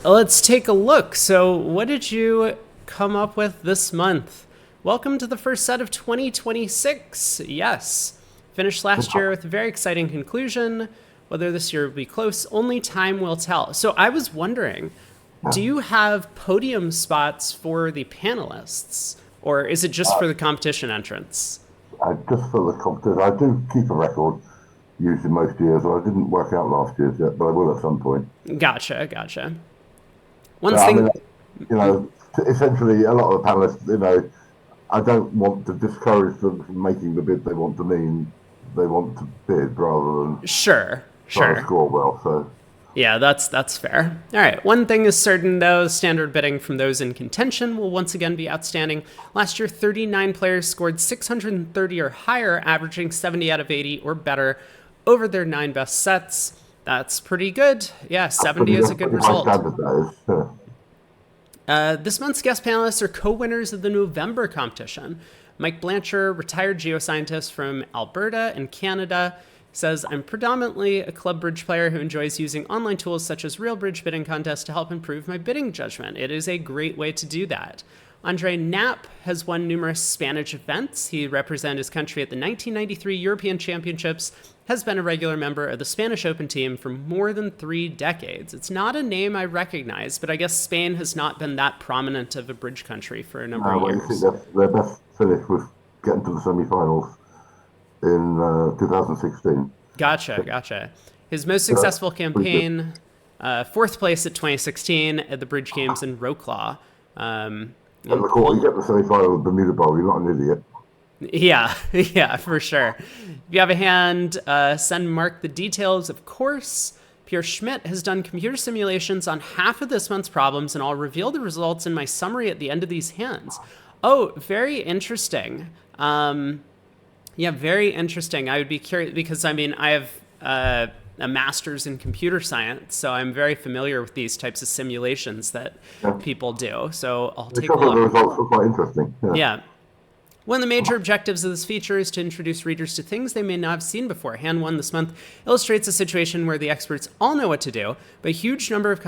Let's take a look. So, what did you come up with this month? Welcome to the first set of 2026. Yes. Finished last year with a very exciting conclusion. Whether this year will be close, only time will tell. So, I was wondering, do you have podium spots for the panelists, or is it just for the competition entrants? Just for the competition, I do keep a record, usually most years. I didn't work out last year's yet, but I will at some point. Gotcha. One I mean, thing. essentially, a lot of the panelists, I don't want to discourage them from making the bid they want to mean they want to bid rather than Sure. trying to score well. So, Yeah, that's fair. All right. One thing is certain, though: standard bidding from those in contention will once again be outstanding. Last year, 39 players scored 630 or higher, averaging 70 out of 80 or better over their 9 best sets. That's pretty good. Yeah, 70 is a good result. This month's guest panelists are co-winners of the November competition. Mike Blanchard, retired geoscientist from Alberta in Canada, says, "I'm predominantly a club bridge player who enjoys using online tools such as RealBridge bidding contests to help improve my bidding judgment. It is a great way to do that." Andre Knapp has won numerous Spanish events. He represented his country at the 1993 European Championships, has been a regular member of the Spanish Open team for more than 3 decades. It's not a name I recognize, but I guess Spain has not been that prominent of a bridge country for a number of years. Their best finish was getting to the semi-finals in 2016. Gotcha. His most successful campaign, 4th place at 2016 at the Bridge Games in Wroclaw. You get the semi-final of the Bermuda Bowl, you're not an idiot. Yeah, for sure. If you have a hand, send Mark the details, of course. Pierre Schmidt has done computer simulations on half of this month's problems, and I'll reveal the results in my summary at the end of these hands. Oh, very interesting. Yeah, very interesting. I would be curious because, I have a master's in computer science, so I'm very familiar with these types of simulations that people do. So I'll take a look. The results were quite interesting. Yeah. One of the major objectives of this feature is to introduce readers to things they may not have seen before. Hand 1 this month illustrates a situation where the experts all know what to do, but a huge number of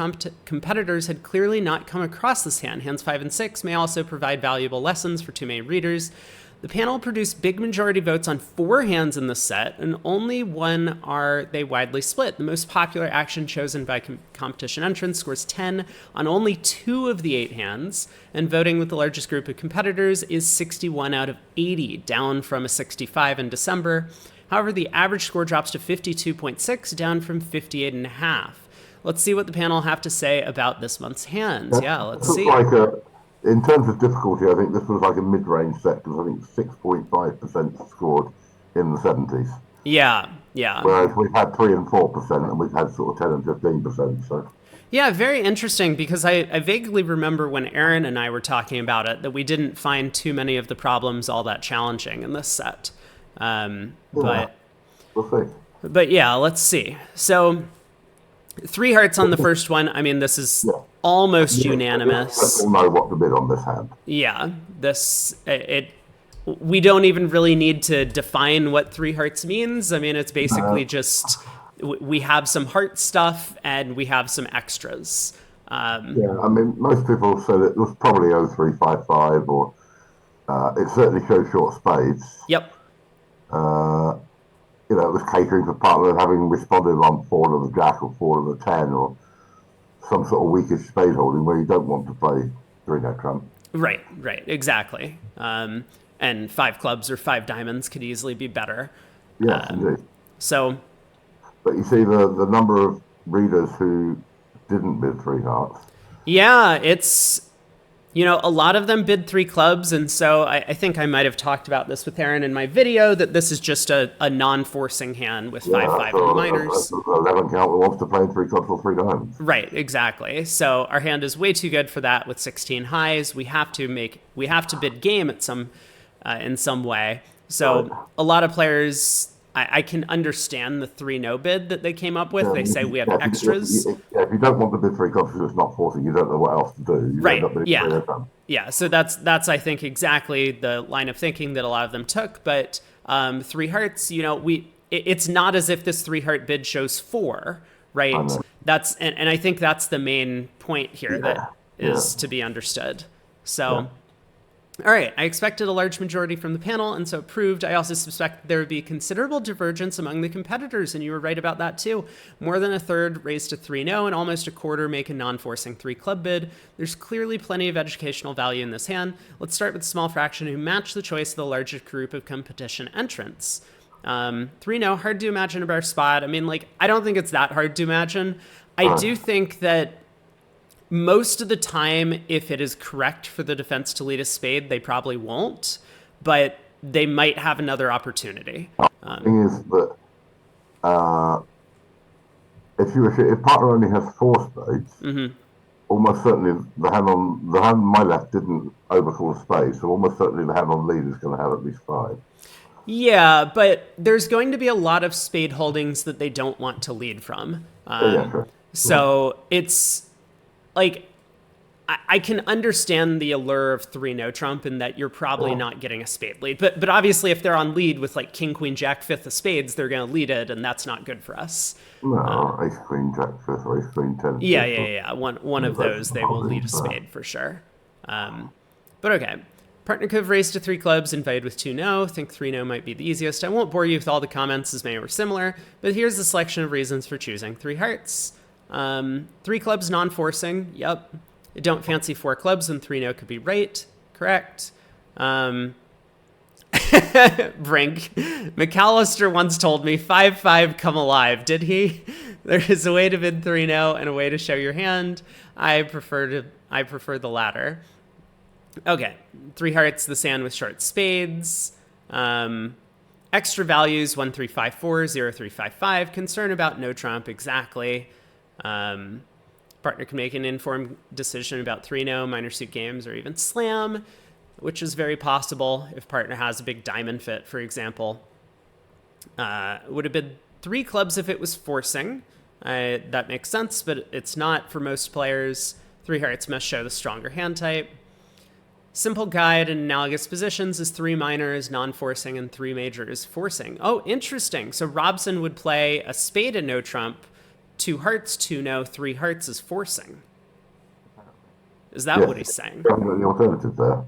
competitors had clearly not come across this hand. Hands 5 and 6 may also provide valuable lessons for 2 main readers. The panel produced big majority votes on 4 hands in the set, and only one are they widely split. The most popular action chosen by competition entrants scores 10 on only 2 of the 8 hands, and voting with the largest group of competitors is 61 out of 80, down from a 65 in December. However, the average score drops to 52.6, down from 58.5. Let's see what the panel have to say about this month's hands. Yeah, let's see. In terms of difficulty, I think this was like a mid-range set because I think 6.5% scored in the 70s. Yeah. Whereas we've had 3 and 4%, and we've had sort of 10 and 15%. So. Yeah, very interesting because I vaguely remember when Aaron and I were talking about it that we didn't find too many of the problems all that challenging in this set. But we'll see. But yeah, let's see. So 3 hearts on the first one. This is almost unanimous. People know what to bid on this hand. Yeah, we don't even really need to define what 3 hearts means. It's basically just we have some heart stuff and we have some extras. Most people said it was probably 0355 or it certainly shows short spades. Yep. It was catering for partner having responded on 4 of the jack or 4 of the 10 or some sort of weakish spade holding where you don't want to play 3-net trump. Right, exactly. And 5 clubs or 5 diamonds could easily be better. Yes, indeed. So, but you see the number of readers who didn't bid 3 hearts. Yeah, it's a lot of them bid 3 clubs, and so I think I might have talked about this with Aaron in my video, that this is just a non-forcing hand with 5-5 in the minors. 11 count that wants to play 3 clubs or 3 diamonds. Right, exactly. So our hand is way too good for that with 16 highs. We have to bid game at in some way. So a lot of players, I can understand the 3-no bid that they came up with. They say we have extras. If you don't want to bid 3 clubs because it's not forcing, you don't know what else to do. Right, yeah. So that's I think exactly the line of thinking that a lot of them took. But 3 hearts, it's not as if this 3 heart bid shows 4, right? and I think that's the main point here that Yeah. is to be understood. So, Yeah. all right, I expected a large majority from the panel, and so it proved. I also suspect there would be considerable divergence among the competitors, and you were right about that too. More than a third raised to 3-no, and almost a quarter make a non-forcing 3-club bid. There's clearly plenty of educational value in this hand. Let's start with a small fraction who match the choice of the largest group of competition entrants. 3-no, hard to imagine a better spot. I mean, like, I don't think it's that hard to imagine. I do think that most of the time, if it is correct for the defense to lead a spade, they probably won't, but they might have another opportunity. The thing is that if partner only has 4 spades, almost certainly the hand on my left didn't overcall a spade, so almost certainly the hand on lead is going to have at least 5. Yeah, but there's going to be a lot of spade holdings that they don't want to lead from. Sure. So it's like, I can understand the allure of 3-no trump in that you're probably not getting a spade lead. But obviously, if they're on lead with like king, queen, jack, 5th of spades, they're going to lead it, and that's not good for us. No, ace, queen, jack, 5th, or ace, queen, 10. Yeah. One of those, they will lead a spade for sure. But okay. Partner could have raised to 3 clubs, invited with 2-no. Think 3-no might be the easiest. I won't bore you with all the comments as many were similar, but here's a selection of reasons for choosing 3 hearts. 3 clubs non-forcing. Yep. Don't fancy 4 clubs when 3-no could be right. Correct. Brink. McAllister once told me 5-5 come alive. Did he? There is a way to bid 3-no and a way to show your hand. I prefer the latter. Okay. 3 hearts, the sand with short spades. Extra values 1, 3, 5, 4, 0, 3, 5, 5. Concern about no trump. Exactly. Partner can make an informed decision about 3-no, minor suit games, or even slam, which is very possible if partner has a big diamond fit, for example. Would have been 3 clubs if it was forcing. That makes sense, but it's not for most players. 3 hearts must show the stronger hand type. Simple guide in analogous positions is 3 minor is non-forcing and 3 major is forcing. Oh, interesting. So Robson would play a spade and no trump, 2 hearts, 2-no, 3 hearts is forcing. Is that what he's saying? The alternative there.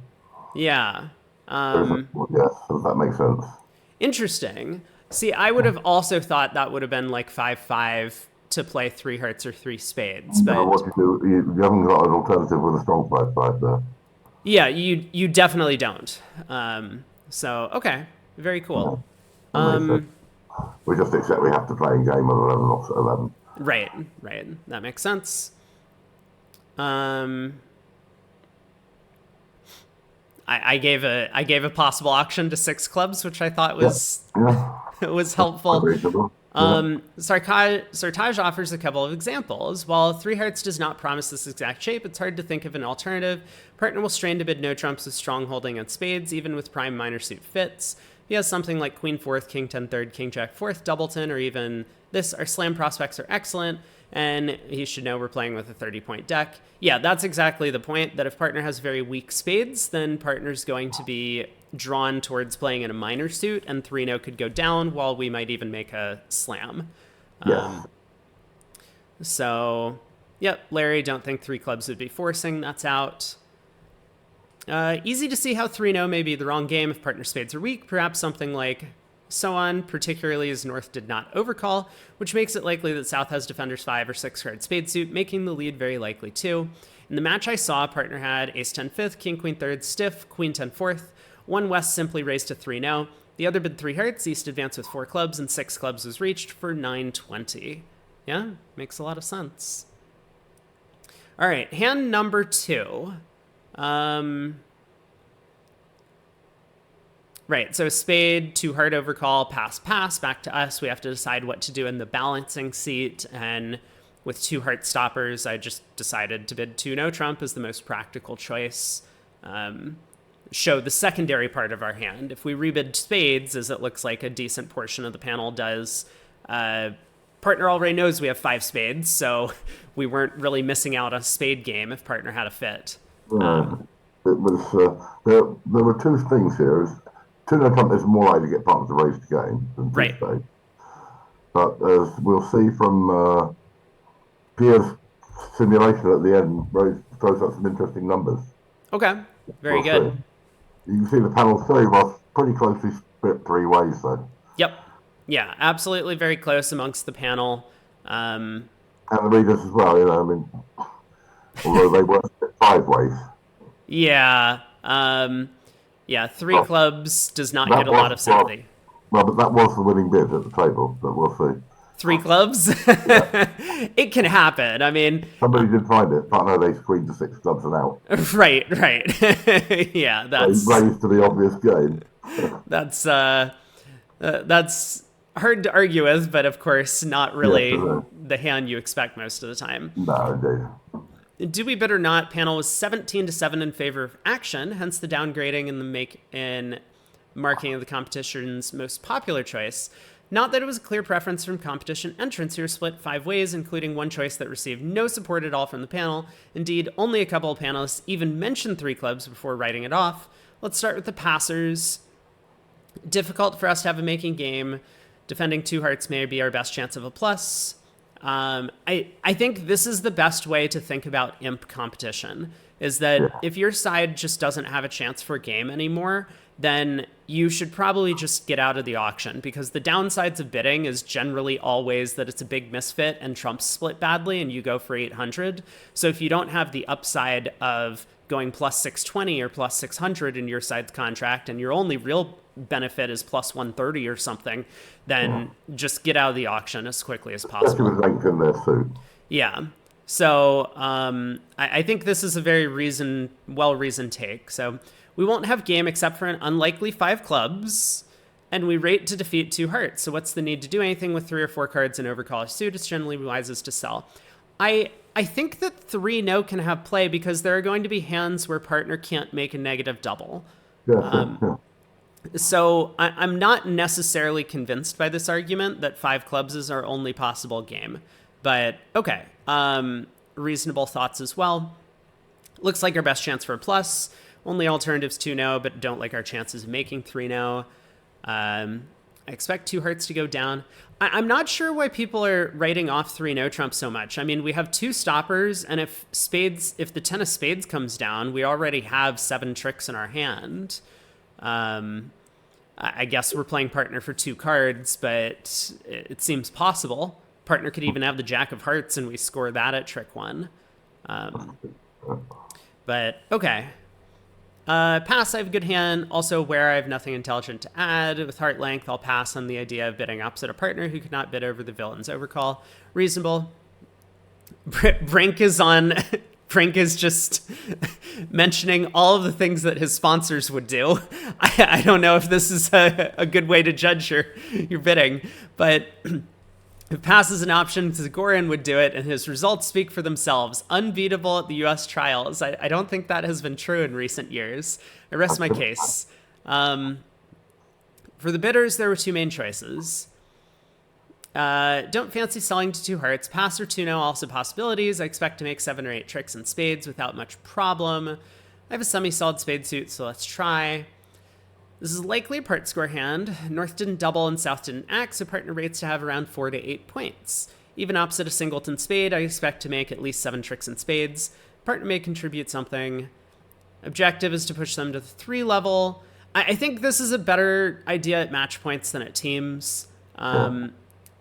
Yeah. Yes, that makes sense. Interesting. See, I would have also thought that would have been like 5-5 to play 3 hearts or 3 spades. But what you haven't got an alternative with a strong 5-5 there. Yeah, you definitely don't. So, okay. Very cool. We just accept we have to play in game of 11 or 11. Right. That makes sense. I gave a possible auction to 6 clubs, which I thought was was helpful. Sartaj offers a couple of examples. While 3 hearts does not promise this exact shape, it's hard to think of an alternative. Partner will strain to bid no trumps with strong holding on spades, even with prime minor suit fits. If he has something like queen 4th, king 10 3rd, king jack 4th, doubleton, or even this, our slam prospects are excellent, and he should know we're playing with a 30-point deck. Yeah, that's exactly the point, that if partner has very weak spades, then partner's going to be drawn towards playing in a minor suit, and 3-no could go down, while we might even make a slam. So, yep, Larry, don't think 3 clubs would be forcing. That's out. Easy to see how 3-no may be the wrong game if partner spades are weak. Perhaps something like so on, particularly as North did not overcall, which makes it likely that South has defenders 5 or 6 card spade suit, making the lead very likely too. In the match I saw, partner had ace 10 5th, king queen 3rd, stiff, queen 10 4th. One West simply raised to 3-no. The other bid 3 hearts, East advanced with 4 clubs, and 6 clubs was reached for 920. Yeah, makes a lot of sense. All right, hand number 2. Right, so spade, 2 heart overcall, pass, back to us. We have to decide what to do in the balancing seat, and with 2 heart stoppers, I just decided to bid 2 no trump as the most practical choice. Show the secondary part of our hand. If we rebid spades, as it looks like a decent portion of the panel does, partner already knows we have 5 spades, so we weren't really missing out on a spade game if partner had a fit. It was there were 2 things here. 2 no trump is more likely to get partner to raise the game than 2 spades. But as we'll see from Pierre's simulation at the end throws up some interesting numbers. Okay, very We'll good. see. You can see the panel 3 was pretty closely split 3 ways, though. Yep. Yeah, absolutely very close amongst the panel. And the readers as well, I mean, although they were split 5 ways. Yeah. Yeah, 3 clubs does not get a lot of sympathy. Well, but that was the winning bid at the table, but we'll see. 3 clubs? Yeah. It can happen. I mean... Somebody did find it. Partner ace, queen to 6 clubs and out. Right. Yeah, that's... Raised to the obvious game. That's hard to argue with, but of course not really the hand you expect most of the time. No, indeed. Do we bid or not? Panel was 17-7 in favor of action, hence the downgrading in marking of the competition's most popular choice. Not that it was a clear preference from competition entrants who were split 5 ways, including one choice that received no support at all from the panel. Indeed, only a couple of panelists even mentioned 3 clubs before writing it off. Let's start with the passers. Difficult for us to have a making game. Defending 2 hearts may be our best chance of a plus. I think this is the best way to think about imp competition, is that if your side just doesn't have a chance for a game anymore, then you should probably just get out of the auction, because the downsides of bidding is generally always that it's a big misfit and Trump's split badly and you go for 800. So if you don't have the upside of going plus 620 or plus 600 in your side's contract and your only real benefit is plus 130 or something, then just get out of the auction as quickly as possible. Especially with length in their suit. Yeah. So I think this is a very well-reasoned take. So we won't have game except for an unlikely 5 clubs, and we rate to defeat 2 hearts. So what's the need to do anything with 3 or 4 cards in overcall a suit? It's generally wisest to sell. I think that 3 no can have play because there are going to be hands where partner can't make a negative double. Yeah. So I'm not necessarily convinced by this argument that 5 clubs is our only possible game. But okay, reasonable thoughts as well. Looks like our best chance for a plus. Only alternatives 2 no, but don't like our chances of making 3 no. I expect 2 hearts to go down. I'm not sure why people are writing off 3 no Trump so much. I mean, we have 2 stoppers, and if the 10 of spades comes down, we already have 7 tricks in our hand. I guess we're playing partner for 2 cards, but it seems possible. Partner could even have the jack of hearts, and we score that at trick 1. But okay. Pass, I have a good hand. Also aware I have nothing intelligent to add. With heart length, I'll pass on the idea of bidding opposite a partner who could not bid over the villain's overcall. Reasonable. Brink is just mentioning all of the things that his sponsors would do. I don't know if this is a good way to judge your bidding, but if pass is an option, Zagorin would do it, and his results speak for themselves. Unbeatable at the U.S. trials. I don't think that has been true in recent years. I rest my case. For the bidders, there were 2 main choices. Don't fancy selling to 2 hearts. Pass or 2 no, also possibilities. I expect to make 7 or 8 tricks and spades without much problem. I have a semi-solid spade suit, so let's try. This is likely a part score hand. North didn't double and South didn't act, so partner rates to have around 4 to 8 points. Even opposite a singleton spade, I expect to make at least 7 tricks and spades. Partner may contribute something. Objective is to push them to the 3 level. I think this is a better idea at match points than at teams. The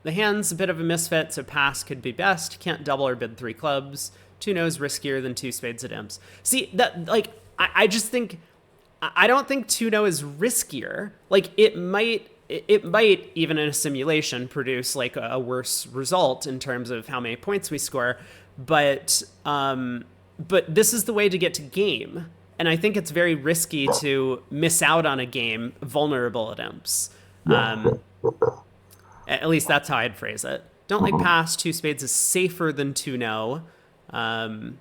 hand's a bit of a misfit, so pass could be best. Can't double or bid 3 clubs. 2 no's riskier than 2 spades at imps. See, that, like, I just think... I don't think 2 no is riskier. Like, it might, even in a simulation, produce, like, a worse result in terms of how many points we score. But this is the way to get to game. And I think it's very risky to miss out on a game vulnerable at imps. At least that's how I'd phrase it. Don't like pass. 2 spades is safer than 2 no. I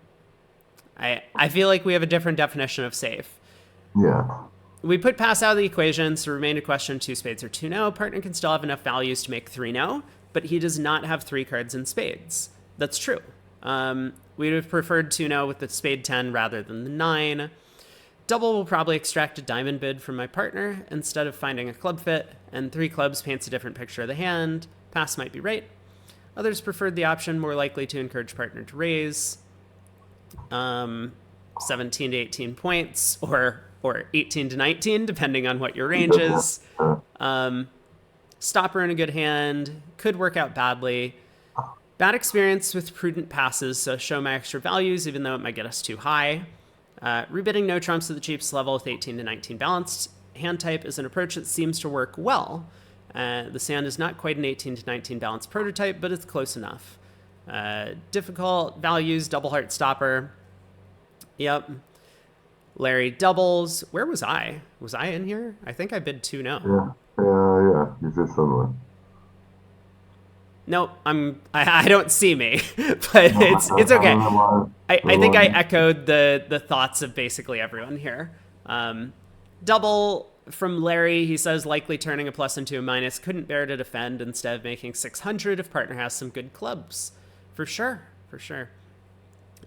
feel like we have a different definition of safe. Yeah. We put pass out of the equation, so remain a question 2 spades or 2 no. Partner can still have enough values to make 3 no, but he does not have 3 cards in spades. That's true. We would have preferred 2 no with the spade 10 rather than the 9. Double will probably extract a diamond bid from my partner instead of finding a club fit, and 3 clubs paints a different picture of the hand. Pass might be right. Others preferred the option more likely to encourage partner to raise. 17 to 18 points or 18 to 19, depending on what your range is. Stopper in a good hand, could work out badly. Bad experience with prudent passes, so show my extra values, even though it might get us too high. Rebidding no trumps at the cheapest level with 18 to 19 balanced. Hand type is an approach that seems to work well. The sand is not quite an 18 to 19 balanced prototype, but it's close enough. Difficult values, double heart stopper. Yep. Larry doubles. Where was I? Was I in here? I think I bid 2-0. Yeah, you did somewhere. Nope, I don't see me, but it's okay. I think I echoed the thoughts of basically everyone here. Double from Larry, he says likely turning a plus into a minus, couldn't bear to defend instead of making 600 if partner has some good clubs. For sure.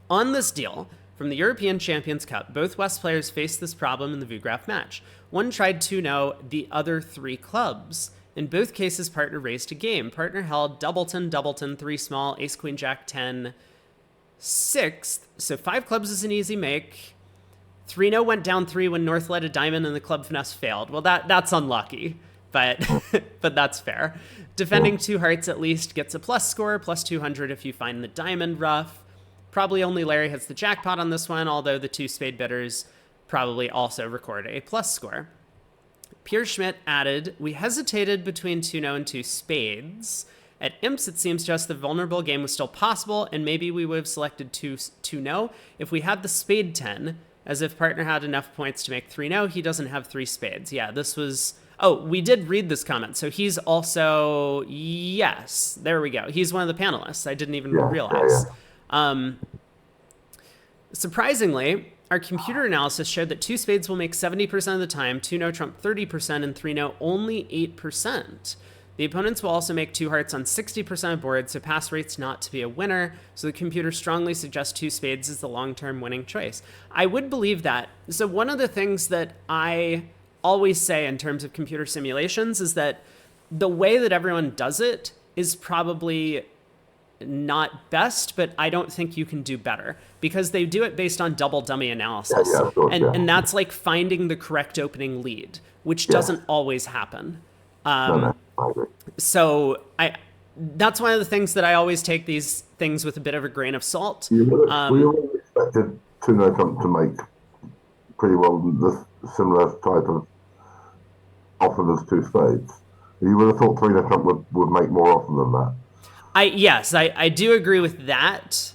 On this deal, from the European Champions Cup, both West players faced this problem in the Vugraf match. One tried 2-0, the other 3 clubs. In both cases, partner raised a game. Partner held doubleton, 3 small, ace, queen, jack, 10, 6th. So 5 clubs is an easy make. 3-0 went down 3 when North led a diamond and the club finesse failed. Well, that's unlucky, but but that's fair. Defending 2 hearts at least gets a plus score, plus 200 if you find the diamond rough. Probably only Larry hits the jackpot on this one, although the 2 spade bidders probably also record a plus score. Pierre Schmidt added, we hesitated between 2-0 and 2 spades. At imps, it seems just the vulnerable game was still possible, and maybe we would have selected 2-0 if we had the spade 10, as if partner had enough points to make 3-0, he doesn't have 3 spades. Yeah, this was... Oh, we did read this comment, so he's also... Yes, there we go. He's one of the panelists. I didn't even realize. Surprisingly, our computer analysis showed that 2 spades will make 70% of the time, 2-0 trump 30%, and 3-0 only 8%. The opponents will also make 2 hearts on 60% of board, so pass rate's not to be a winner, so the computer strongly suggests 2 spades is the long-term winning choice. I would believe that. So one of the things that I always say in terms of computer simulations is that the way that everyone does it is probably not best, but I don't think you can do better because they do it based on double dummy analysis. And that's like finding the correct opening lead, which doesn't always happen. So that's one of the things that I always take these things with a bit of a grain of salt. We always expected 2-0 trump to make pretty well the similar type of offer as 2 spades. You would have thought 3-0 trump would make more often than that. I do agree with that,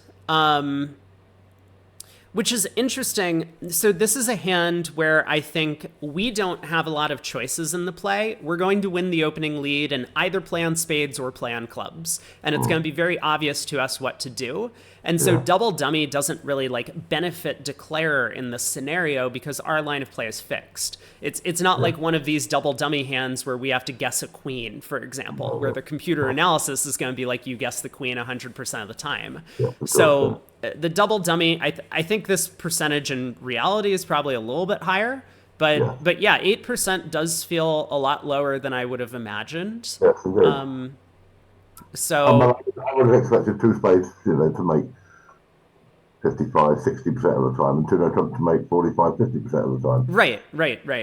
which is interesting. So this is a hand where I think we don't have a lot of choices in the play. We're going to win the opening lead and either play on spades or play on clubs. And it's going to be very obvious to us what to do. And so double dummy doesn't really like benefit declarer in this scenario because our line of play is fixed. It's not like one of these double dummy hands where we have to guess a queen, for example, where the computer analysis is going to be like you guess the queen 100% of the time. So the double dummy, I think this percentage in reality is probably a little bit higher. But yeah, 8% does feel a lot lower than I would have imagined. Yes, indeed. So I would have expected 2 spades, to make 55, 60% of the time, and 2-0 trump to make 45, 50% of the time. Right.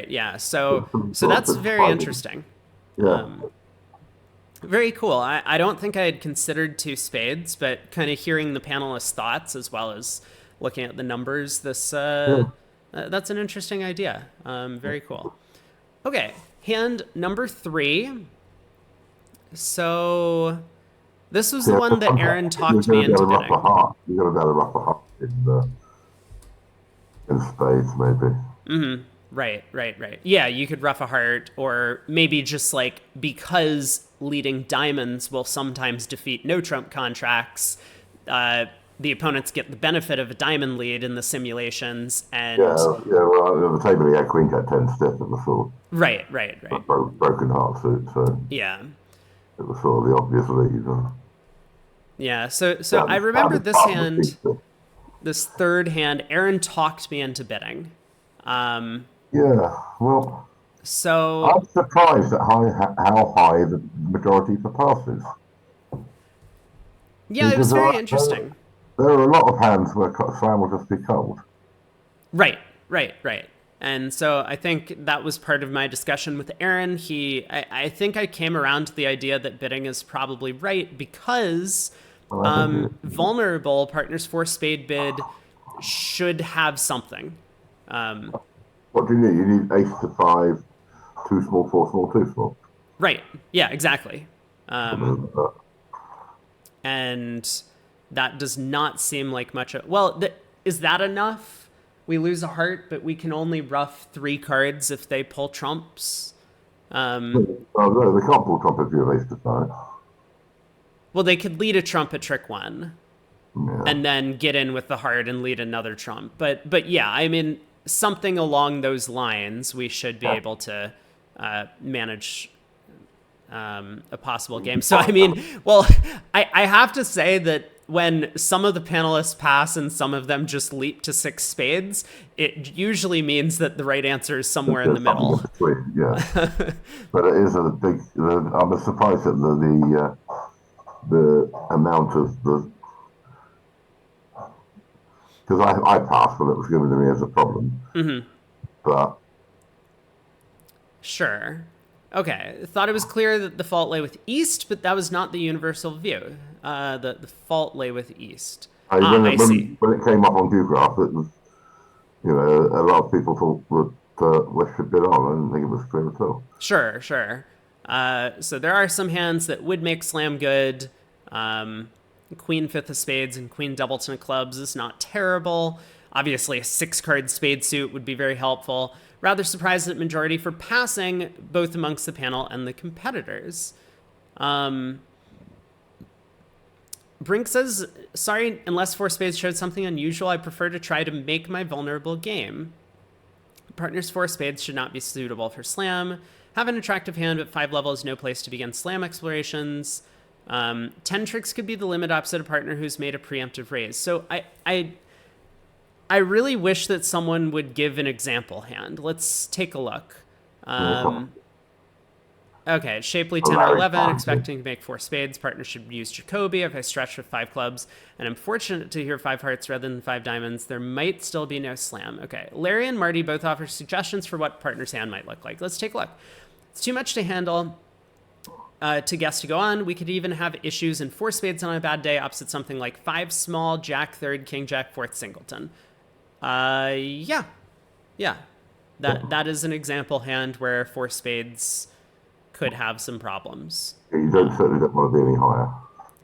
Yeah. So that's very interesting. Yeah. Very cool. I don't think I had considered 2 spades, but kind of hearing the panelists' thoughts as well as looking at the numbers, that's an interesting idea. Very cool. Okay, hand number 3. So this was the one that Aaron talked me into bidding. You're going to be able to rough a heart in spades, maybe. Mm-hmm. Right. Yeah, you could rough a heart, or maybe just like because leading diamonds will sometimes defeat no trump contracts, the opponents get the benefit of a diamond lead in the simulations. And well, the table he had queen jack 10 stiff at the full. Right. Broken heart suit, so yeah. It was sort of the obvious lead. Yeah, so I remember this hand, this third hand, Aaron talked me into bidding. So I'm surprised at how high the majority for passes. Yeah, it Because was very interesting. there are a lot of hands where slam will just be cold. Right, right. And so I think that was part of my discussion with Aaron. I think I came around to the idea that bidding is probably right because Well, I think it is. vulnerable partners for spade bid should have something. What do you need? You need ace to five, two small, four small, two small. Right. Yeah, exactly. Um, Something like and that does not seem like much. Well, is that enough? We lose a heart, but we can only rough 3 cards if they pull trumps. that. Oh, no, they can't pull trump if you have ace to five. Well, they could lead a trump at trick 1 Yeah. and then get in with the heart and lead another trump. But yeah, I mean something along those lines, we should be able to manage a possible game. So I mean, well, I have to say that when some of the panelists pass and some of them just leap to 6 spades, it usually means that the right answer is somewhere in the There's something in middle. between, yeah. But it is a big. I'm surprised at the amount of the because I passed when it was given to me as a problem. But Sure. Okay. Thought it was clear that the fault lay with East, but that was not the universal view. The fault lay with East. I, Ah, I see. when it came up on Google, it was a lot of people thought that West should bid on. I didn't think it was clear at all. Sure. So there are some hands that would make slam good. Queen fifth of spades and queen doubleton of clubs is not terrible. Obviously, a 6-card spade suit would be very helpful. Rather surprised at majority for passing, both amongst the panel and the competitors. Brink says, sorry, unless 4 spades showed something unusual, I prefer to try to make my vulnerable game. Partners 4 spades should not be suitable for slam. Have an attractive hand, but 5 level is no place to begin slam explorations. 10 tricks could be the limit opposite a partner who's made a preemptive raise. So I really wish that someone would give an example hand. Let's take a look. Okay, shapely 10 or 11, expecting to make 4 spades. Partner should use Jacoby if I stretch with 5 clubs. And I'm fortunate to hear 5 hearts rather than 5 diamonds. There might still be no slam. Okay, Larry and Marty both offer suggestions for what partner's hand might look like. Let's take a look. It's too much to handle. To guess to go on. We could even have issues in 4 spades on a bad day opposite something like 5 small, jack third, king jack fourth singleton. Yeah. That is an example hand where 4 spades could have some problems. You certainly don't want to be any higher.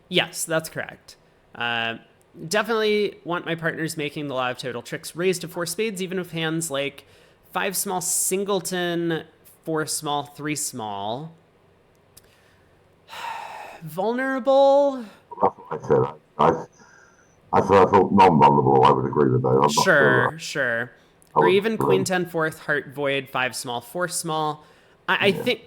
Yes, that's correct. Definitely want my partners making the law of total tricks raised to 4 spades, even with hands like 5 small singleton, 4 small, 3 small. Vulnerable? That's what I said. I thought non-vulnerable. I would agree with that. I'm not Sure. Or even queen 10 fourth, heart void, 5 small, 4 small. I think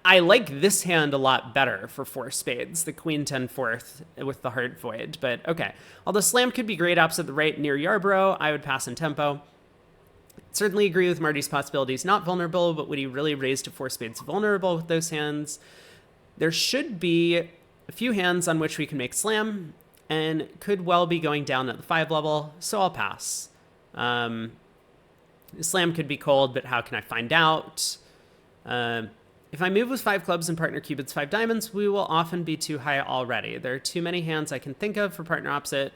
I like this hand a lot better for 4 spades, the queen 10 fourth with the heart void. But okay. Although slam could be great opposite the right near Yarborough, I would pass in tempo. Certainly agree with Marty's possibilities. Not vulnerable, but would he really raise to 4 spades vulnerable with those hands? There should be a few hands on which we can make slam, and could well be going down at the 5 level, so I'll pass. Slam could be cold, but how can I find out? If I move with 5 clubs and partner cupids 5 diamonds, we will often be too high already. There are too many hands I can think of for partner opposite,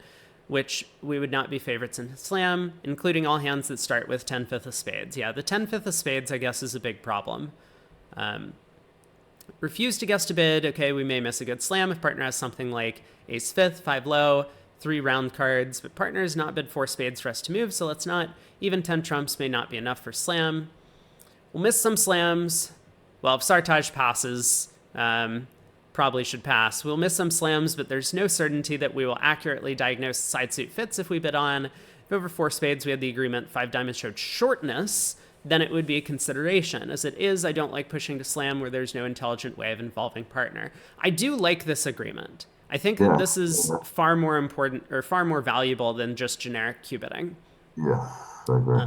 which we would not be favorites in slam, including all hands that start with 10 fifth of spades. Yeah, the 10 fifth of spades, I guess, is a big problem. Refuse to guess to bid. Okay, we may miss a good slam if partner has something like ace fifth, 5 low, 3 round cards, but partner has not bid 4 spades for us to move, so let's not. Even 10 trumps may not be enough for slam. We'll miss some slams. Well, if Sartaj passes, probably should pass. We'll miss some slams, but there's no certainty that we will accurately diagnose side suit fits if we bid on. If over 4 spades we had the agreement 5 diamonds showed shortness, then it would be a consideration. As it is, I don't like pushing to slam where there's no intelligent way of involving partner. I do like this agreement. I think that this is far more important or far more valuable than just generic cubiting. Yes, I agree.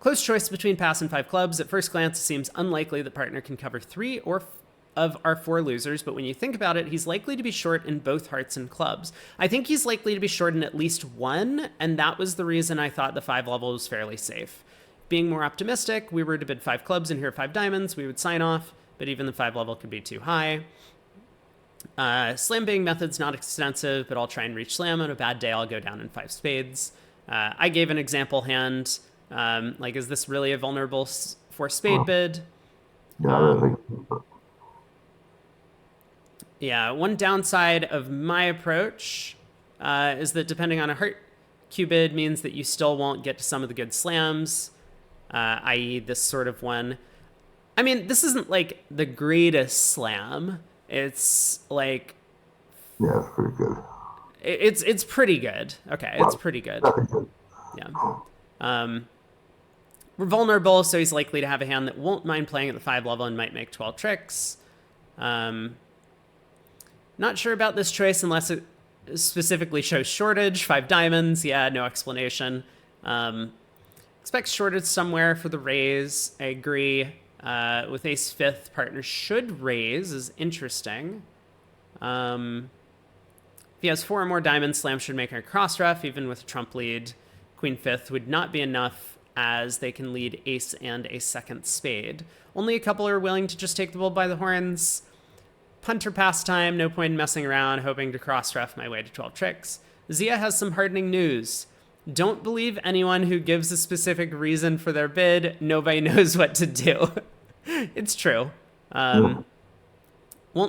Close choice between pass and 5 clubs. At first glance, it seems unlikely that partner can cover 3 or of our four losers, but when you think about it, he's likely to be short in both hearts and clubs. I think he's likely to be short in at least one, and that was the reason I thought the 5 level was fairly safe. Being more optimistic, we were to bid 5 clubs and here 5 diamonds, we would sign off, but even the 5 level could be too high. Slam bidding method's not extensive, but I'll try and reach slam. On a bad day, I'll go down in 5 spades. I gave an example hand. Like, is this really a vulnerable 4 spade bid? Yeah, I don't think so. Yeah, one downside of my approach is that depending on a heart Q bid means that you still won't get to some of the good slams, i.e. this sort of one. I mean, this isn't like the greatest slam. It's like... Yeah, it's pretty good. It's pretty good. Okay, it's pretty good. Yeah. We're vulnerable, so he's likely to have a hand that won't mind playing at the 5 level and might make 12 tricks. Not sure about this choice unless it specifically shows shortage. 5 diamonds, yeah, no explanation. Expect shortage somewhere for the raise. I agree. With ace 5th, partner should raise is interesting. If he has 4 or more diamonds, slam should make a cross ref, even with a trump lead. Queen 5th would not be enough, as they can lead ace and a second spade. Only a couple are willing to just take the bull by the horns. Punter pastime, no point in messing around, hoping to cross ref my way to 12 tricks. Zia has some hardening news. Don't believe anyone who gives a specific reason for their bid. Nobody knows what to do. It's true. Won't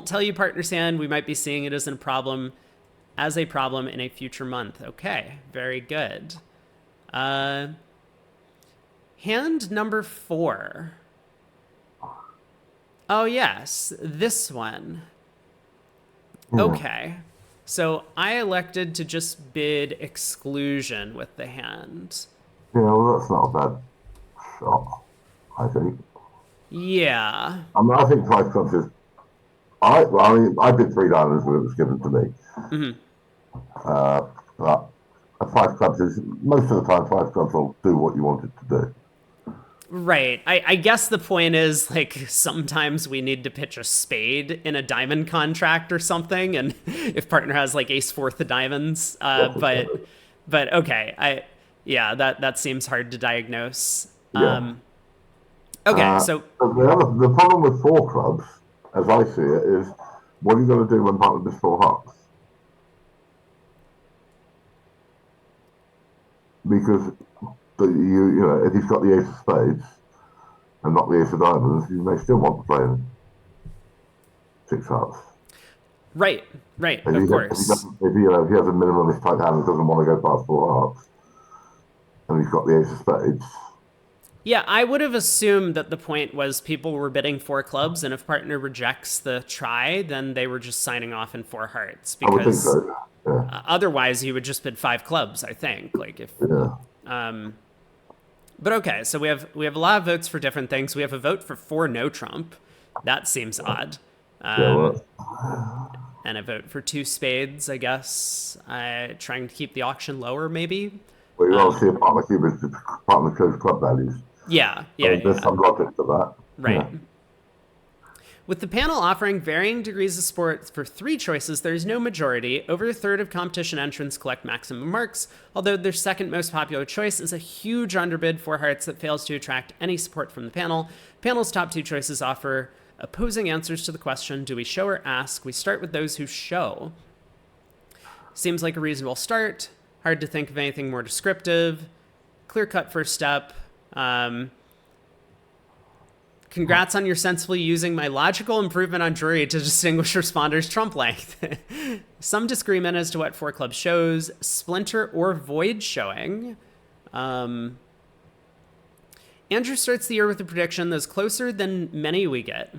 tell you partner's hand. We might be seeing it as a problem in a future month. Okay, very good. Hand number 4. Oh, yes, this one. Okay. So I elected to just bid exclusion with the hand. Yeah, well, that's not a bad shot, I think. Yeah. I mean, I think 5 clubs is... I bid 3 diamonds when it was given to me. Mm-hmm. But 5 clubs is... Most of the time, 5 clubs will do what you want it to do. Right. I guess the point is, like, sometimes we need to pitch a spade in a diamond contract or something, and if partner has, like, ace 4th of diamonds. But okay. That seems hard to diagnose. Yeah. Okay, so... The problem with 4 clubs, as I see it, is what are you going to do when partner does 4 hearts? Because... you know, if he's got the ace of spades and not the ace of diamonds, you may still want to play in 6 hearts. Right, of course. If he has a minimalist type hand and doesn't want to go past 4 hearts, and he's got the ace of spades. Yeah, I would have assumed that the point was people were bidding 4 clubs, and if partner rejects the try, then they were just signing off in 4 hearts. Because I would think so. Yeah. Otherwise, he would just bid 5 clubs, I think. Like if. Yeah. But okay, so we have a lot of votes for different things. We have a vote for 4 no trump. That seems odd. And a vote for 2 spades, I guess. Trying to keep the auction lower, maybe. Well, you obviously a partner chose club values. Yeah. There's some logic to that. Right. Yeah. With the panel offering varying degrees of support for 3 choices, there is no majority. Over a third of competition entrants collect maximum marks, although their second most popular choice is a huge underbid 4 hearts that fails to attract any support from the panel. Panel's top 2 choices offer opposing answers to the question, do we show or ask? We start with those who show. Seems like a reasonable start. Hard to think of anything more descriptive. Clear-cut first step. Congrats on your sensibly using my logical improvement on jury to distinguish responders' trump length. Some disagreement as to what 4 clubs shows, Splinter or Void showing. Andrew starts the year with a prediction that's closer than many we get.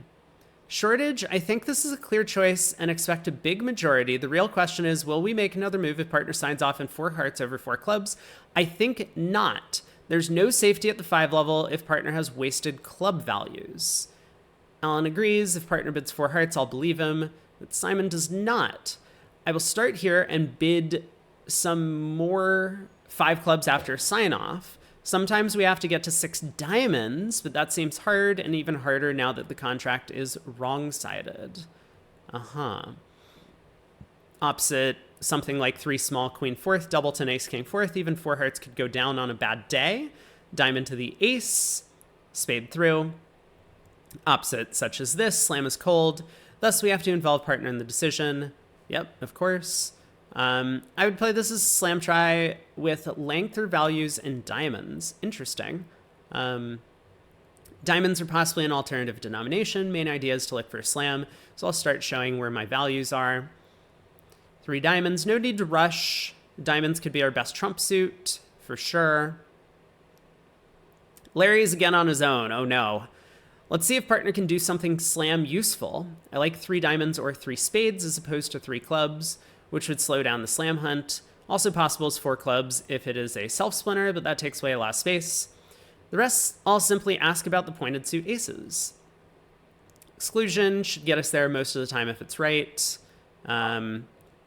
Shortage, I think this is a clear choice and expect a big majority. The real question is, will we make another move if partner signs off in 4 hearts over 4 clubs? I think not. There's no safety at the 5 level if partner has wasted club values. Alan agrees. If partner bids 4 hearts, I'll believe him. But Simon does not. I will start here and bid some more 5 clubs after sign-off. Sometimes we have to get to 6 diamonds, but that seems hard, and even harder now that the contract is wrong-sided. Opposite, something like 3 small, queen fourth, doubleton, ace, king fourth. Even 4 hearts could go down on a bad day. Diamond to the ace, spade through. Opposite, such as this, slam is cold. Thus, we have to involve partner in the decision. Yep, of course. I would play this as a slam try with length or values in diamonds. Interesting. Diamonds are possibly an alternative denomination. Main idea is to look for a slam, so I'll start showing where my values are. 3 diamonds, no need to rush. Diamonds could be our best trump suit, for sure. Larry's again on his own, oh no. Let's see if partner can do something slam useful. I like 3 diamonds or 3 spades as opposed to 3 clubs, which would slow down the slam hunt. Also possible is 4 clubs if it is a self-splinter, but that takes away a lot of space. The rest, I'll simply ask about the pointed suit aces. Exclusion should get us there most of the time if it's right.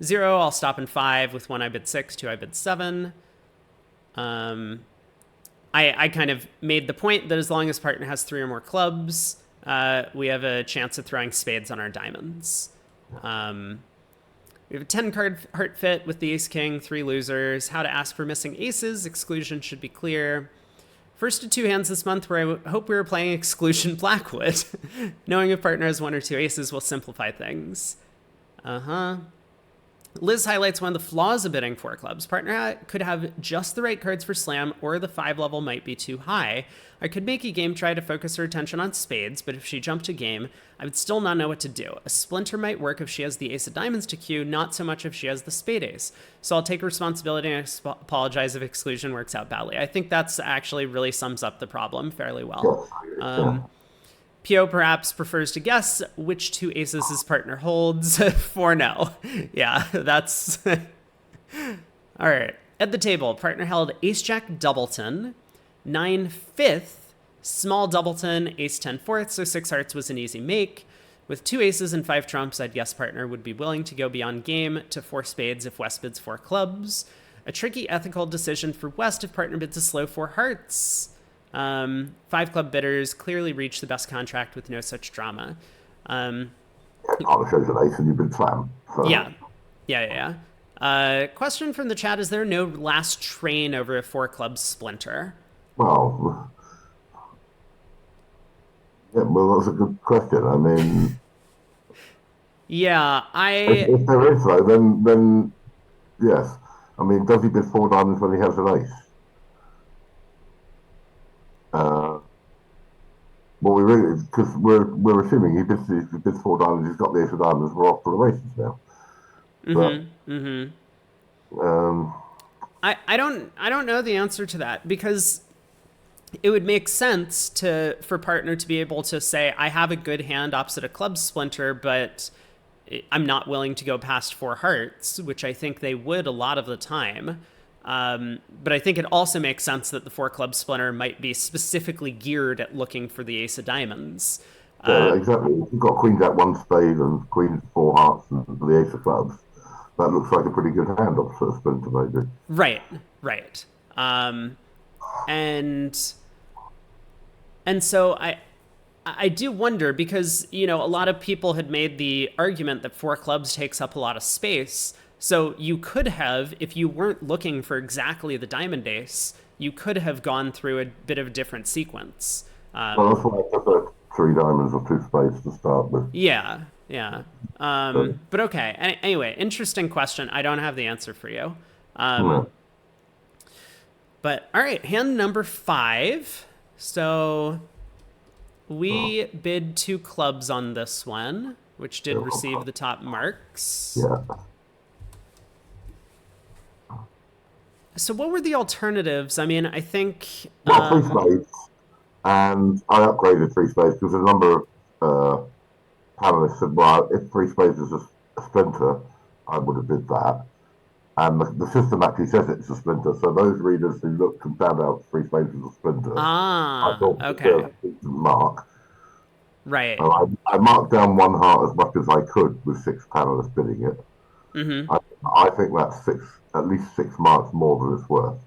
0, I'll stop in 5. With 1, I bid 6. 2, I bid 7. I kind of made the point that as long as partner has 3 or more clubs, we have a chance of throwing spades on our diamonds. We have a 10-card heart fit with the ace-king, 3 losers. How to ask for missing aces. Exclusion should be clear. First of 2 hands this month where I hope we were playing Exclusion Blackwood. Knowing if partner has 1 or 2 aces will simplify things. Liz highlights one of the flaws of bidding 4 clubs. Partner could have just the right cards for slam, or the 5 level might be too high. I could make a game try to focus her attention on spades, but if she jumped to game, I would still not know what to do. A splinter might work if she has the ace of diamonds to queue, not so much if she has the spade ace. So I'll take responsibility and apologize if exclusion works out badly. I think that's actually really sums up the problem fairly well. Pio perhaps prefers to guess which 2 aces his partner holds. 4 no. Yeah, that's... All right. At the table, partner held ace-jack doubleton, 9 fifth, small doubleton, ace-10 fourth, so 6 hearts was an easy make. With 2 aces and 5 trumps, I'd guess partner would be willing to go beyond game to 4 spades if West bids 4 clubs. A tricky ethical decision for West if partner bids a slow 4 hearts. 5 club bidders clearly reach the best contract with no such drama. Partner shows an ace and you've been slam. So. Yeah. Question from the chat, is there no last train over a 4 club splinter? Well, that's a good question. I mean... Yeah, If there is, though, then yes. I mean, does he bid 4 diamonds when he has an ace? Well, we really, because we're assuming he bids 4 diamonds, he's got the ace of diamonds, we're off to the races now. I don't know the answer to that, because it would make sense for partner to be able to say, I have a good hand opposite a club splinter, but I'm not willing to go past 4 hearts, which I think they would a lot of the time. But I think it also makes sense that the 4 club splinter might be specifically geared at looking for the ace of diamonds. Yeah, exactly. If you've got queen jack 1 spade and queen 4 hearts and the ace of clubs, that looks like a pretty good hand opposite a splinter, maybe. Right. And so I do wonder, because, a lot of people had made the argument that 4 clubs takes up a lot of space. So you could have, if you weren't looking for exactly the diamond ace, you could have gone through a bit of a different sequence. Well, that's why I prefer 3 diamonds or 2 spades to start with. Yeah. But okay. Anyway, interesting question. I don't have the answer for you. But all right, hand number 5. So we bid 2 clubs on this one, which did receive the top marks. Yeah. So what were the alternatives? I mean, I think... 3 spades, and I upgraded 3 spades because a number of panelists said, well, if 3 spades is a splinter, I would have bid that. And the system actually says it's a splinter, so those readers who looked and found out 3 spades was a splinter, I thought okay. a decent mark. Right. I marked down 1 heart as much as I could with 6 panelists bidding it. Mm-hmm. I think that's at least 6 marks more than it's worth.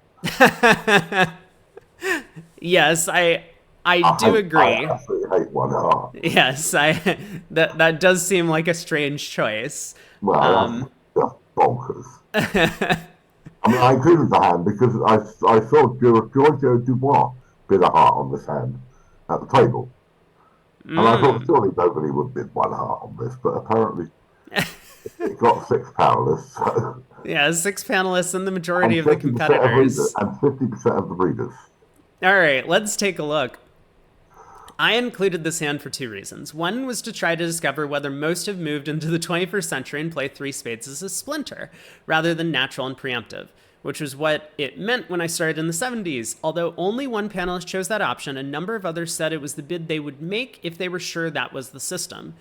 Yes, I do I agree. absolutely hate one heart. Yes, I that does seem like a strange choice. Well, that's Um, just bonkers. I mean, I agree with the hand because I saw Giorgio Dubois bid a heart on this hand at the table. And I thought mm. surely nobody would bid one heart on this, but apparently it got six powerless. So, Yeah, six panelists and the and majority of the 50% of readers competitors. and 50% of the readers. All right, let's take a look. I included this hand for two reasons. One was to try to discover whether most have moved into the 21st century and play three spades as a splinter, rather than natural and preemptive, which was what it meant when I started in the 70s. Although only one panelist chose that option, a number of others said it was the bid they would make if they were sure that was the system.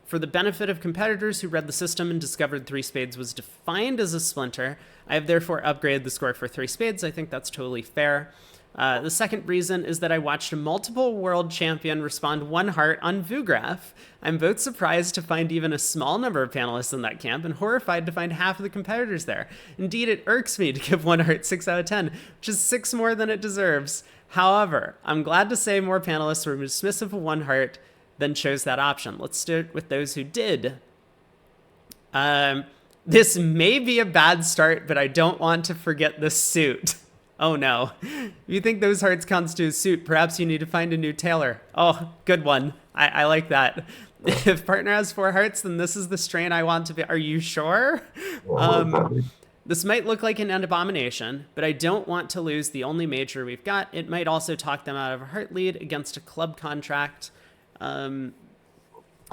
For the benefit of competitors who read the system and discovered three spades was defined as a splinter, I have therefore upgraded the score for three spades. I think that's totally fair. The second reason is that I watched a multiple world champion respond one heart on VooGraph. I'm both surprised to find even a small number of panelists in that camp and horrified to find half of the competitors there. Indeed, it irks me to give one heart 6 out of 10, which is 6 more than it deserves. However, I'm glad to say more panelists were dismissive of one heart than chose that option. Let's start with those who did. This may be a bad start, but I don't want to forget the suit. Oh no. If you think those hearts constitute a suit, perhaps you need to find a new tailor. Oh, good one. I like that. If partner has 4 hearts, then this is the strain I want to be. Are you sure? Well, exactly. This might look like an abomination, but I don't want to lose the only major we've got. It might also talk them out of a heart lead against a club contract. I'm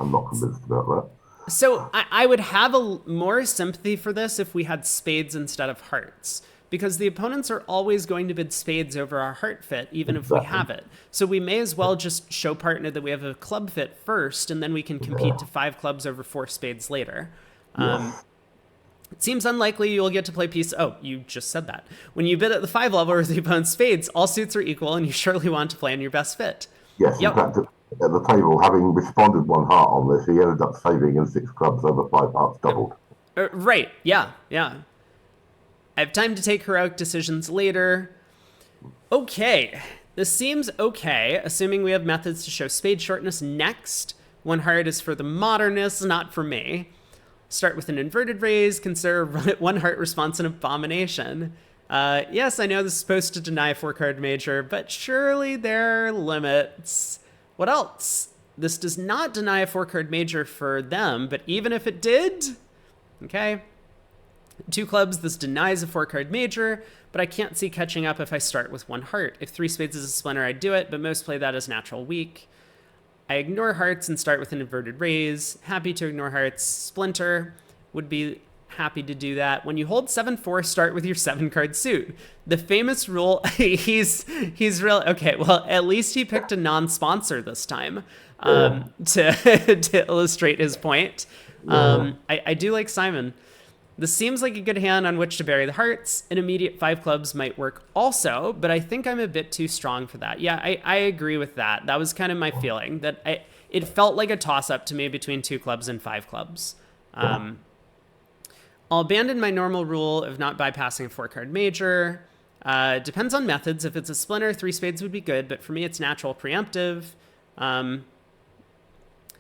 not convinced about that. So I would have more sympathy for this if we had spades instead of hearts, because the opponents are always going to bid spades over our heart fit, even if we have it. So we may as well just show partner that we have a club fit first, and then we can compete to 5 clubs over 4 spades later. Yes. It seems unlikely you'll get to play piece. Oh, you just said that. When you bid at the 5 level with the opponent's spades, all suits are equal, and you surely want to play on your best fit. Yes, Yep. in fact, at the table, having responded one heart on this, he ended up saving in 6 clubs over 5 hearts doubled. Right. Yeah. Yeah. I have time to take heroic decisions later. Okay. This seems okay, assuming we have methods to show spade shortness next. One heart is for the modernists, not for me. Start with an inverted raise. Consider one heart response an abomination. Yes, I know this is supposed to deny a 4-card major, but surely there are limits. What else? This does not deny a 4-card major for them, but even if it did, okay. 2 clubs, this denies a 4-card major, but I can't see catching up if I start with 1 heart. If 3 spades is a splinter, I'd do it, but most play that as natural weak. I ignore hearts and start with an inverted raise. Happy to ignore hearts. Splinter would be happy to do that. When you hold 7-4, start with your 7-card suit. The famous rule, he's real. Okay, well, at least he picked a non-sponsor this time to illustrate his point. I do like Simon. This seems like a good hand on which to bury the hearts. An immediate 5 clubs might work also, but I think I'm a bit too strong for that. Yeah, I agree with that. That was kind of my feeling, that it felt like a toss-up to me between 2 clubs and 5 clubs. I'll abandon my normal rule of not bypassing a 4-card major. Depends on methods. If it's a splinter, 3 spades would be good, but for me it's natural preemptive.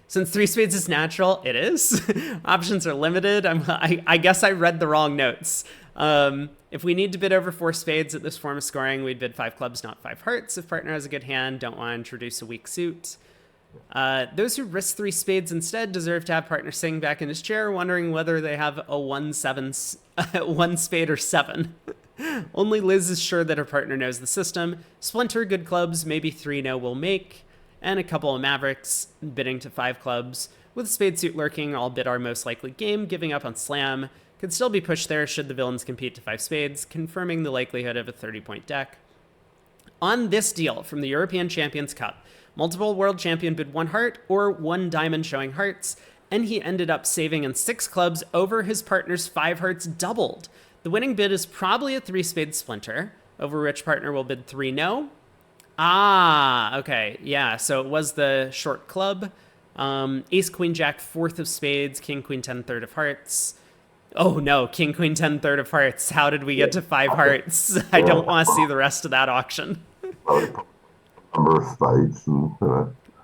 Since 3 spades is natural, it is. Options are limited. I guess I read the wrong notes. If we need to bid over 4 spades at this form of scoring, we'd bid 5 clubs, not 5 hearts. If partner has a good hand, don't want to introduce a weak suit. Those who risk 3 spades instead deserve to have partner sitting back in his chair, wondering whether they have a 1-7, 1 spade or 7. Only Liz is sure that her partner knows the system. Splinter, good clubs, maybe 3-no will make. And a couple of Mavericks bidding to 5 clubs. With spade suit lurking, I'll bid our most likely game, giving up on slam. Could still be pushed there should the villains compete to 5 spades, confirming the likelihood of a 30-point deck. On this deal from the European Champions Cup, multiple world champion bid 1 heart or 1 diamond showing hearts, and he ended up saving in 6 clubs over his partner's 5 hearts doubled. The winning bid is probably a 3-spade splinter, over which partner will bid 3-no. Ah, okay. Yeah, so it was the short club. Ace, queen, jack, 4th of spades, king, queen, 10, 3rd of hearts. Oh no, king, queen, 10, 3rd of hearts. How did we get to 5 hearts? I don't want to see the rest of that auction. number of spades, and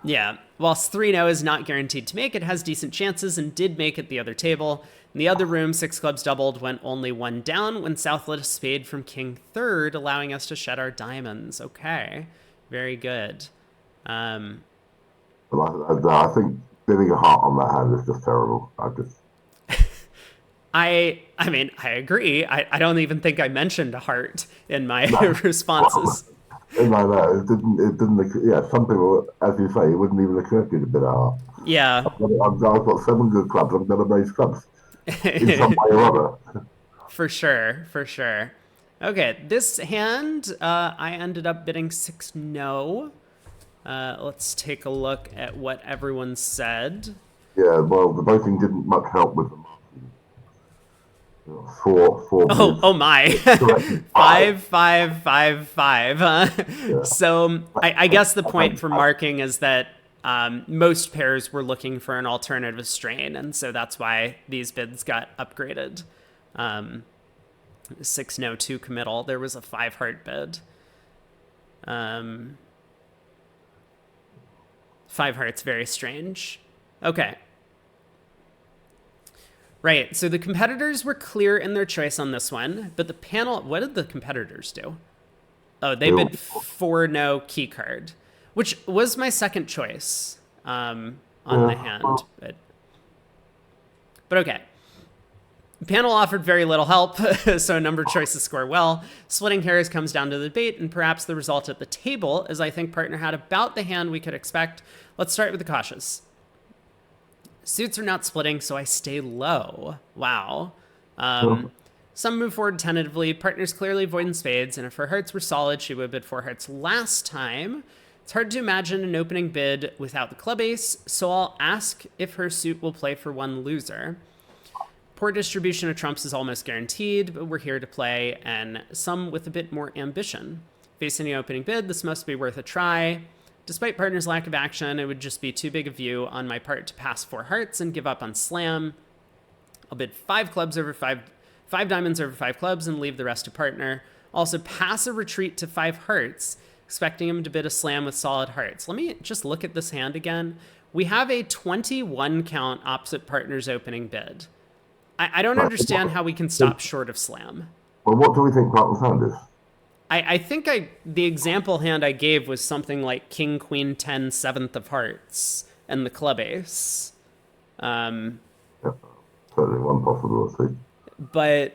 Yeah. Whilst 3-0 is not guaranteed to make, it has decent chances and did make at the other table. In the other room, 6 clubs doubled, went only 1 down when South lit a spade from king third, allowing us to shed our diamonds. Okay. Very good. but I think bidding a heart on that hand is just terrible. I mean, I agree. I don't even think I mentioned a heart in my No. responses. No, it didn't. Yeah, some people, as you say, it wouldn't even occur to you to bid a heart. Yeah. I've got 7 good clubs. I'm going to raise clubs in some way or other. For sure, for sure. Okay, this hand, I ended up bidding 6 no. Let's take a look at what everyone said. Yeah, well, the voting didn't much help with the marking. Four bids. Oh my. Correct. 5, 5, 5, 5. Yeah. So I guess the point for marking is that most pairs were looking for an alternative strain, and so that's why these bids got upgraded. 6 no 2 committal. There was a 5 heart bid. 5 hearts, very strange. Okay. Right, so the competitors were clear in their choice on this one, but the panel, what did the competitors do? Oh, they bid 4 no key card, which was my second choice on the hand. But okay. The panel offered very little help, so a number of choices score well. Splitting hairs comes down to the debate, and perhaps the result at the table, as I think partner had about the hand we could expect. Let's start with the cautious. Suits are not splitting, so I stay low. Wow. Some move forward tentatively. Partner's clearly avoiding spades, and if her hearts were solid, she would bid 4 hearts last time. It's hard to imagine an opening bid without the club ace, so I'll ask if her suit will play for one loser. Poor distribution of trumps is almost guaranteed, but we're here to play, and some with a bit more ambition. Facing the opening bid, this must be worth a try. Despite partner's lack of action, it would just be too big a view on my part to pass 4 hearts and give up on slam. I'll bid 5 clubs over 5 diamonds over 5 clubs and leave the rest to partner. Also pass a retreat to 5 hearts, expecting him to bid a slam with solid hearts. Let me just look at this hand again. We have a 21 count opposite partner's opening bid. I don't understand how we can stop short of slam. Well, what do we think partner's hand is? I think the example hand I gave was something like king, queen, 10, 7th of hearts, and the club ace. Yeah, certainly one possibility. But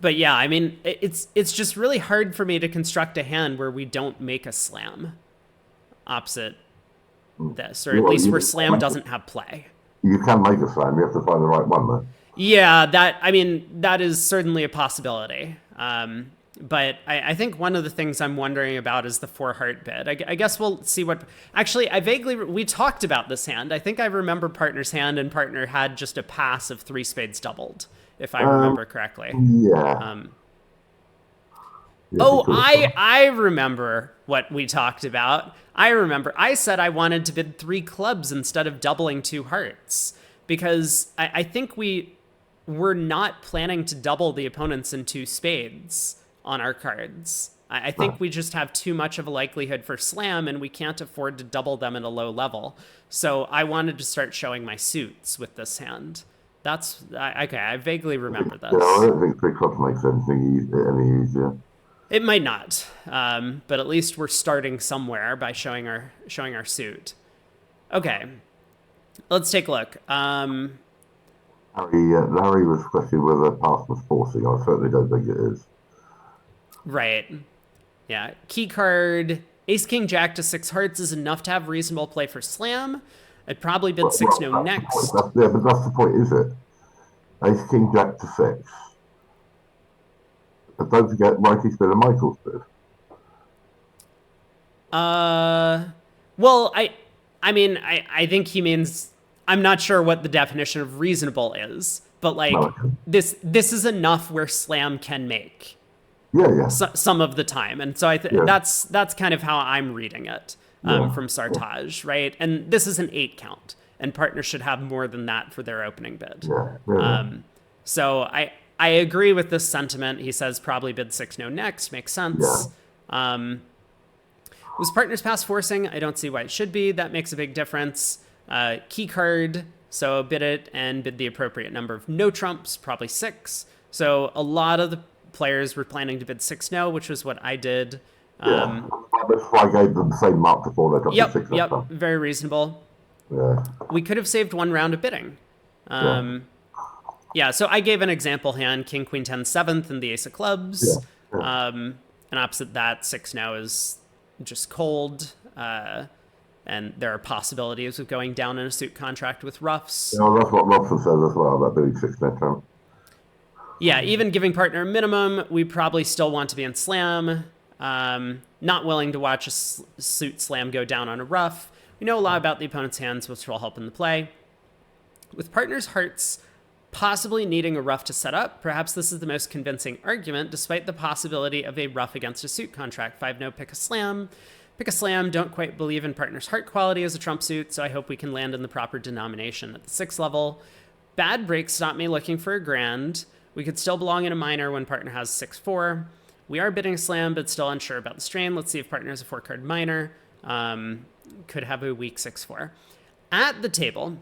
yeah, I mean, it's just really hard for me to construct a hand where we don't make a slam opposite this, or at least where slam doesn't have play. You can make a slam. You have to find the right one, though. Yeah, that is certainly a possibility. But I think one of the things I'm wondering about is the 4 heart bid. I guess we'll see what... Actually, we talked about this hand. I think I remember partner's hand, and partner had just a pass of 3 spades doubled, if I remember correctly. Yeah. I remember what we talked about. I said I wanted to bid 3 clubs instead of doubling 2 hearts, because I think we're not planning to double the opponents in 2 spades on our cards. I think we just have too much of a likelihood for slam, and we can't afford to double them at a low level. So I wanted to start showing my suits with this hand. That's okay. I vaguely remember this. Yeah, I don't think 3 clubs makes anything any easier. It might not, but at least we're starting somewhere by showing our suit. Okay, let's take a look. Larry was questioning whether pass was forcing. I certainly don't think it is. Right. Yeah. Key card, ace, king, jack to 6 hearts is enough to have reasonable play for slam. I'd probably bid 6 no next. But that's the point, is it? Ace, king, jack to 6. But don't forget Mikey's bid and Michael's bid. Well, I mean, I think he means... I'm not sure what the definition of reasonable is, but like this is enough where slam can make. Yeah. Some of the time, and so that's kind of how I'm reading it from Sartaj, right? And this is an 8 count, and partner should have more than that for their opening bid. So I agree with this sentiment. He says probably bid 6 no next, makes sense. Was partners pass forcing? I don't see why it should be. That makes a big difference. Key card, so bid it and bid the appropriate number of no trumps, probably 6. So a lot of the players were planning to bid 6 no, which was what I did. That's why I gave them the same mark before they got Yep, the 6 yep, no. very reasonable. Yeah. We could have saved 1 round of bidding. Yeah, so I gave an example hand, King, Queen, 10, 7th, and the Ace of Clubs. And opposite that, 6 no is just cold. And there are possibilities of going down in a suit contract with ruffs. Yeah, well, that's what Robson says as well, about doing 6 no trump. Yeah, even giving partner a minimum, we probably still want to be in slam. Not willing to watch a suit slam go down on a ruff. We know a lot about the opponent's hands, which will help in the play. With partner's hearts possibly needing a ruff to set up, perhaps this is the most convincing argument, despite the possibility of a ruff against a suit contract. 5 no, pick a slam. Pick a slam, don't quite believe in partner's heart quality as a trump suit, so I hope we can land in the proper denomination at the 6th level. Bad break stopped me looking for a grand. We could still belong in a minor when partner has 6-4. We are bidding a slam, but still unsure about the strain. Let's see if partner has a 4-card minor. Could have a weak 6-4. At the table,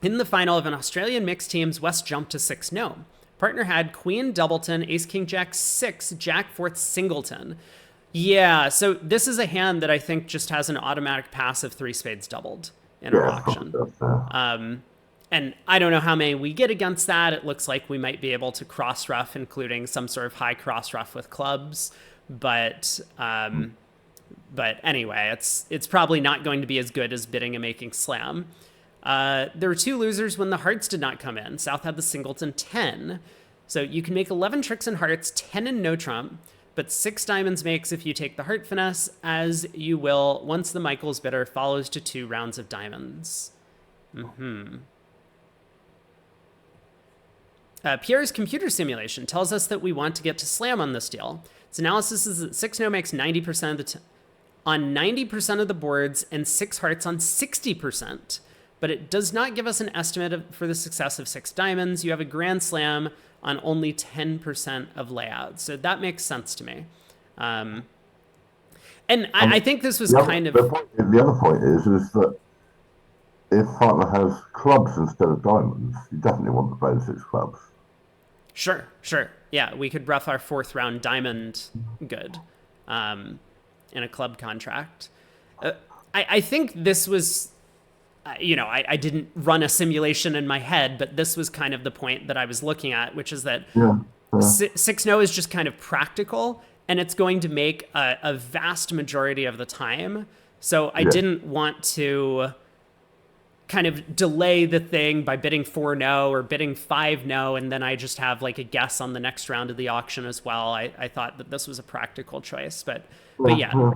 in the final of an Australian mixed teams, West jumped to 6 no. Partner had Queen Doubleton, Ace King Jack 6, Jack 4th Singleton. Yeah, so this is a hand that I think just has an automatic pass of 3 spades doubled in our auction. And I don't know how many we get against that. It looks like we might be able to cross ruff, including some sort of high cross ruff with clubs. But anyway, it's probably not going to be as good as bidding and making slam. There were 2 losers when the hearts did not come in. South had the Singleton 10. So you can make 11 tricks in hearts, 10 in no trump, but 6 diamonds makes if you take the heart finesse, as you will once the Michaels bidder follows to 2 rounds of diamonds. Pierre's computer simulation tells us that we want to get to slam on this deal. Its analysis is that 6 no makes 90% of the on 90% of the boards and 6 hearts on 60%. But it does not give us an estimate for the success of 6 diamonds. You have a grand slam on only 10% of layouts. So that makes sense to me. And I think this was kind of... The other point is that if partner has clubs instead of diamonds, you definitely want to play the 6 clubs. Sure. Yeah, we could rough our 4th round diamond good in a club contract. I think this was... I didn't run a simulation in my head, but this was kind of the point that I was looking at, which is that 6 no is just kind of practical, and it's going to make a vast majority of the time. So I didn't want to kind of delay the thing by bidding 4 no or bidding 5 no, and then I just have like a guess on the next round of the auction as well. I thought that this was a practical choice, but yeah,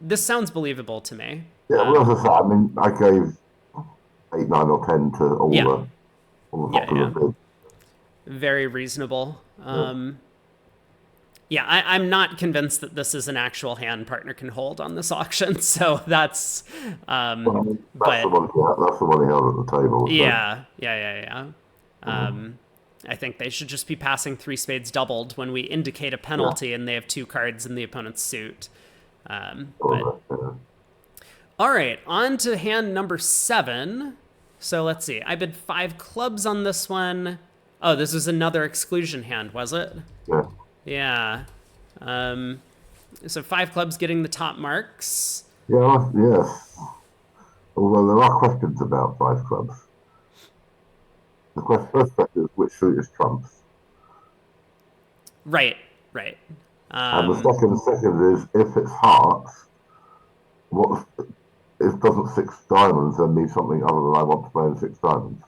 this sounds believable to me. Yeah, well, as I said, I mean, I gave 8, 9, or 10 to all the popular bids. Very reasonable. I'm not convinced that this is an actual hand partner can hold on this auction, so that's... that's the one he held at the table. Yeah. I think they should just be passing 3 spades doubled when we indicate a penalty and they have 2 cards in the opponent's suit. All right, on to hand number 7. So let's see. I bid 5 clubs on this one. Oh, this was another exclusion hand, was it? Yeah. So 5 clubs getting the top marks. Yes. Although there are questions about 5 clubs. The first question is which suit is trumps. Right. And the second is if it's hearts, if it doesn't 6 diamonds, then need something other than I want to play in 6 diamonds.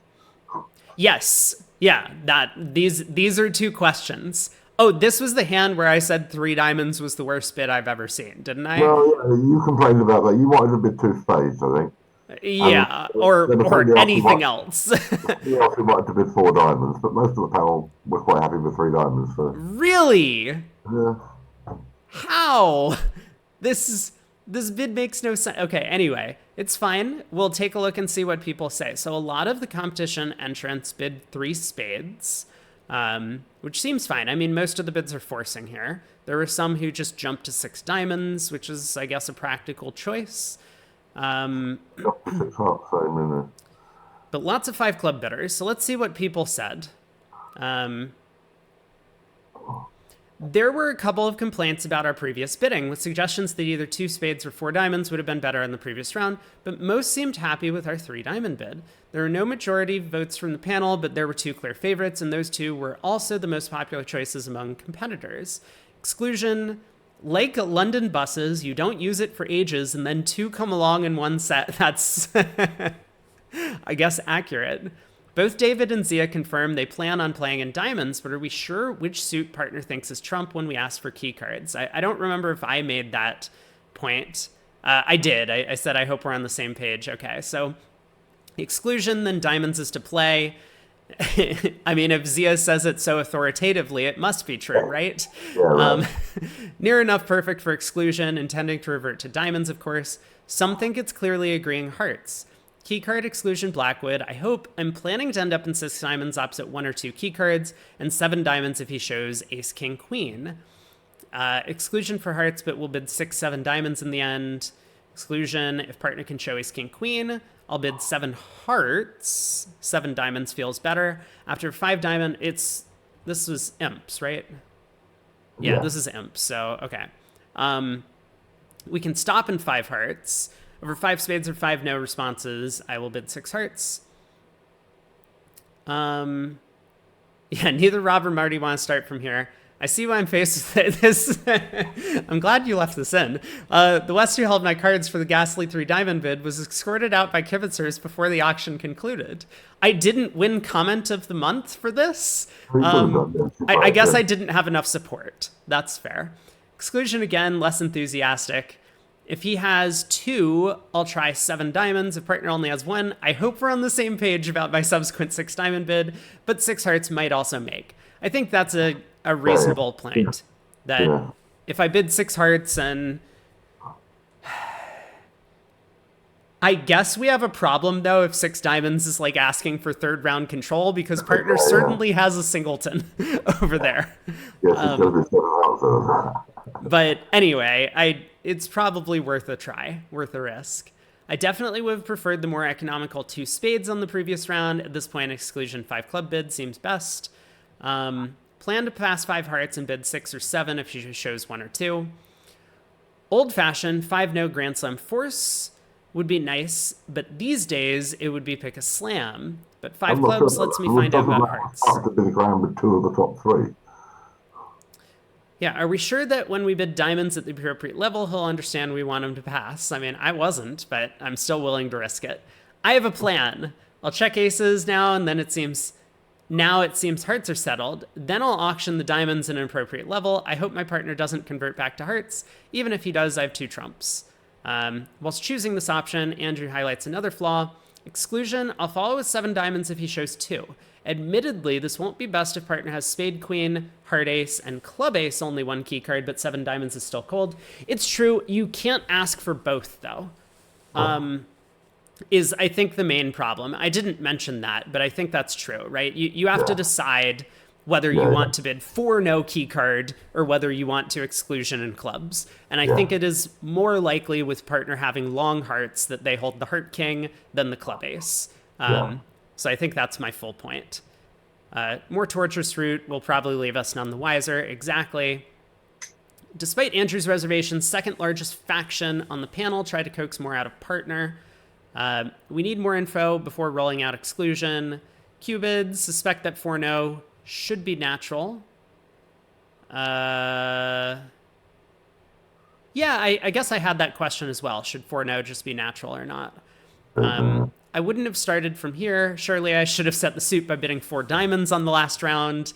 Yes. Yeah. These are 2 questions. Oh, this was the hand where I said 3 diamonds was the worst bid I've ever seen, didn't I? Well, yeah, you complained about that. You wanted a bid 2 spades, I think. Yeah, or anything else. You also wanted to bid 4 diamonds, but most of the panel were quite happy with 3 diamonds. So. Really? Yeah. How? This bid makes no sense. Okay, anyway, it's fine. We'll take a look and see what people say. So a lot of the competition entrants bid 3 spades. which seems fine. I mean, most of the bids are forcing here. There were some who just jumped to 6 diamonds, which is, I guess, a practical choice. Got 6 hearts, same in there. But lots of 5 club bidders. So let's see what people said. There were a couple of complaints about our previous bidding, with suggestions that either 2 spades or 4 diamonds would have been better in the previous round, but most seemed happy with our 3 diamond bid. There were no majority votes from the panel, but there were 2 clear favorites, and those 2 were also the most popular choices among competitors. Exclusion, like London buses, you don't use it for ages, and then 2 come along in one set. That's, I guess, accurate. Both David and Zia confirm they plan on playing in diamonds, but are we sure which suit partner thinks is trump when we ask for key cards? I don't remember if I made that point. I did. I said, I hope we're on the same page. Okay, so exclusion, then diamonds is to play. I mean, if Zia says it so authoritatively, it must be true, right? Yeah, right. Near enough perfect for exclusion, intending to revert to diamonds, of course. Some think it's clearly agreeing hearts. Keycard exclusion Blackwood. I hope. I'm planning to end up in 6 diamonds opposite 1 or 2 keycards, and 7 diamonds if he shows ace, king, queen. Exclusion for hearts, but we'll bid 6, 7 diamonds in the end. Exclusion, if partner can show ace, king, queen, I'll bid 7 hearts. 7 diamonds feels better. After 5 diamond, this was imps, right? Yeah, this is imps, so okay. We can stop in 5 hearts. Over 5 spades or 5 no responses, I will bid 6 hearts. Yeah, neither Rob or Marty want to start from here. I see why I'm faced with this. I'm glad you left this in. The West who held my cards for the ghastly 3 diamond bid was escorted out by kibitzers before the auction concluded. I didn't win comment of the month for this. I guess I didn't have enough support. That's fair. Exclusion again, less enthusiastic. If he has 2, I'll try 7 diamonds. If partner only has 1, I hope we're on the same page about my subsequent 6 diamond bid, but 6 hearts might also make. I think that's a reasonable point. That if I bid 6 hearts and... I guess we have a problem, though, if 6 diamonds is like asking for 3rd round control, because partner certainly has a singleton over there. But anyway, it's probably worth a try, worth a risk. I definitely would have preferred the more economical 2 spades on the previous round. At this point, exclusion 5 club bid seems best. Plan to pass 5 hearts and bid 6 or 7 if she shows 1 or 2. Old-fashioned 5 no Grand Slam force would be nice, but these days it would be pick a slam. But 5 clubs lets me find out about hearts. To be the ground with 2 of the top 3. Yeah, are we sure that when we bid diamonds at the appropriate level, he'll understand we want him to pass? I mean, I wasn't, but I'm still willing to risk it. I have a plan. I'll check aces now, and then it seems hearts are settled. Then I'll auction the diamonds at an appropriate level. I hope my partner doesn't convert back to hearts. Even if he does, I have 2 trumps. Whilst choosing this option, Andrew highlights another flaw. Exclusion, I'll follow with 7 diamonds if he shows 2. Admittedly, this won't be best if partner has spade, queen, heart ace, and club ace, only 1 key card, but 7 diamonds is still cold. It's true, you can't ask for both, though, is, I think, the main problem. I didn't mention that, but I think that's true, right? You have to decide whether you want to bid 4 no key card or whether you want to exclusion in clubs. And I think it is more likely with partner having long hearts that they hold the heart king than the club ace. So I think that's my full point. More torturous route will probably leave us none the wiser. Exactly. Despite Andrew's reservations, second largest faction on the panel tried to coax more out of partner. We need more info before rolling out exclusion. Cubids suspect that 4-no should be natural. Yeah, I guess I had that question as well. Should 4-no just be natural or not? I wouldn't have started from here. Surely I should have set the suit by bidding 4 diamonds on the last round.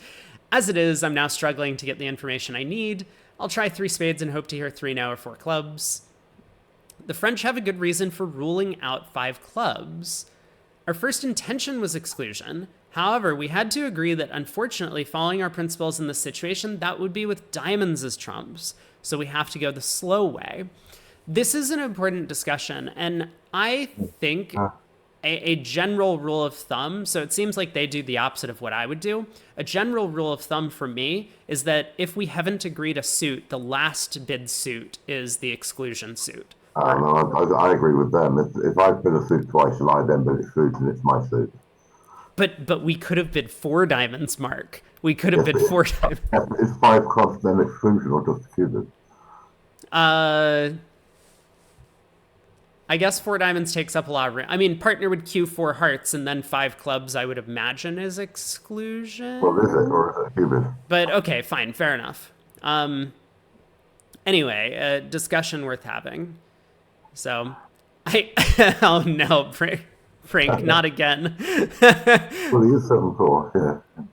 As it is, I'm now struggling to get the information I need. I'll try 3 spades and hope to hear 3 no or 4 clubs. The French have a good reason for ruling out 5 clubs. Our first intention was exclusion. However, we had to agree that unfortunately, following our principles in this situation, that would be with diamonds as trumps. So we have to go the slow way. This is an important discussion, and I think a general rule of thumb, so it seems like they do the opposite of what I would do. A general rule of thumb for me is that if we haven't agreed a suit, the last bid suit is the exclusion suit. No, I agree with them. If I bid a suit twice and I then bid exclusion, it's my suit. But we could have bid 4 diamonds, Mark. We could have bid 4 diamonds. It's 5 clubs, then exclusion, or just a cupid. I guess 4 diamonds takes up a lot of room. I mean, partner would queue 4 hearts, and then 5 clubs, I would imagine, is exclusion. Well, is it, or is it a cupid? But okay, fine, fair enough. Anyway, a discussion worth having. So, oh no, Frank, not again. Well, he is 7-4, yeah.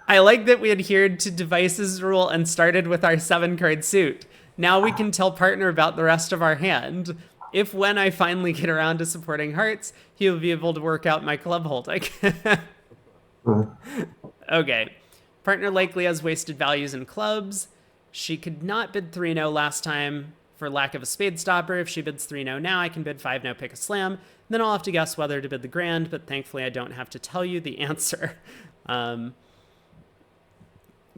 I like that we adhered to Device's rule and started with our 7-card suit. Now we can tell partner about the rest of our hand. If when I finally get around to supporting hearts, he will be able to work out my club holding. Okay. Partner likely has wasted values in clubs. She could not bid 3-0 last time for lack of a spade stopper. If she bids 3-0 now, I can bid 5-0, pick a slam. Then I'll have to guess whether to bid the grand, but thankfully I don't have to tell you the answer.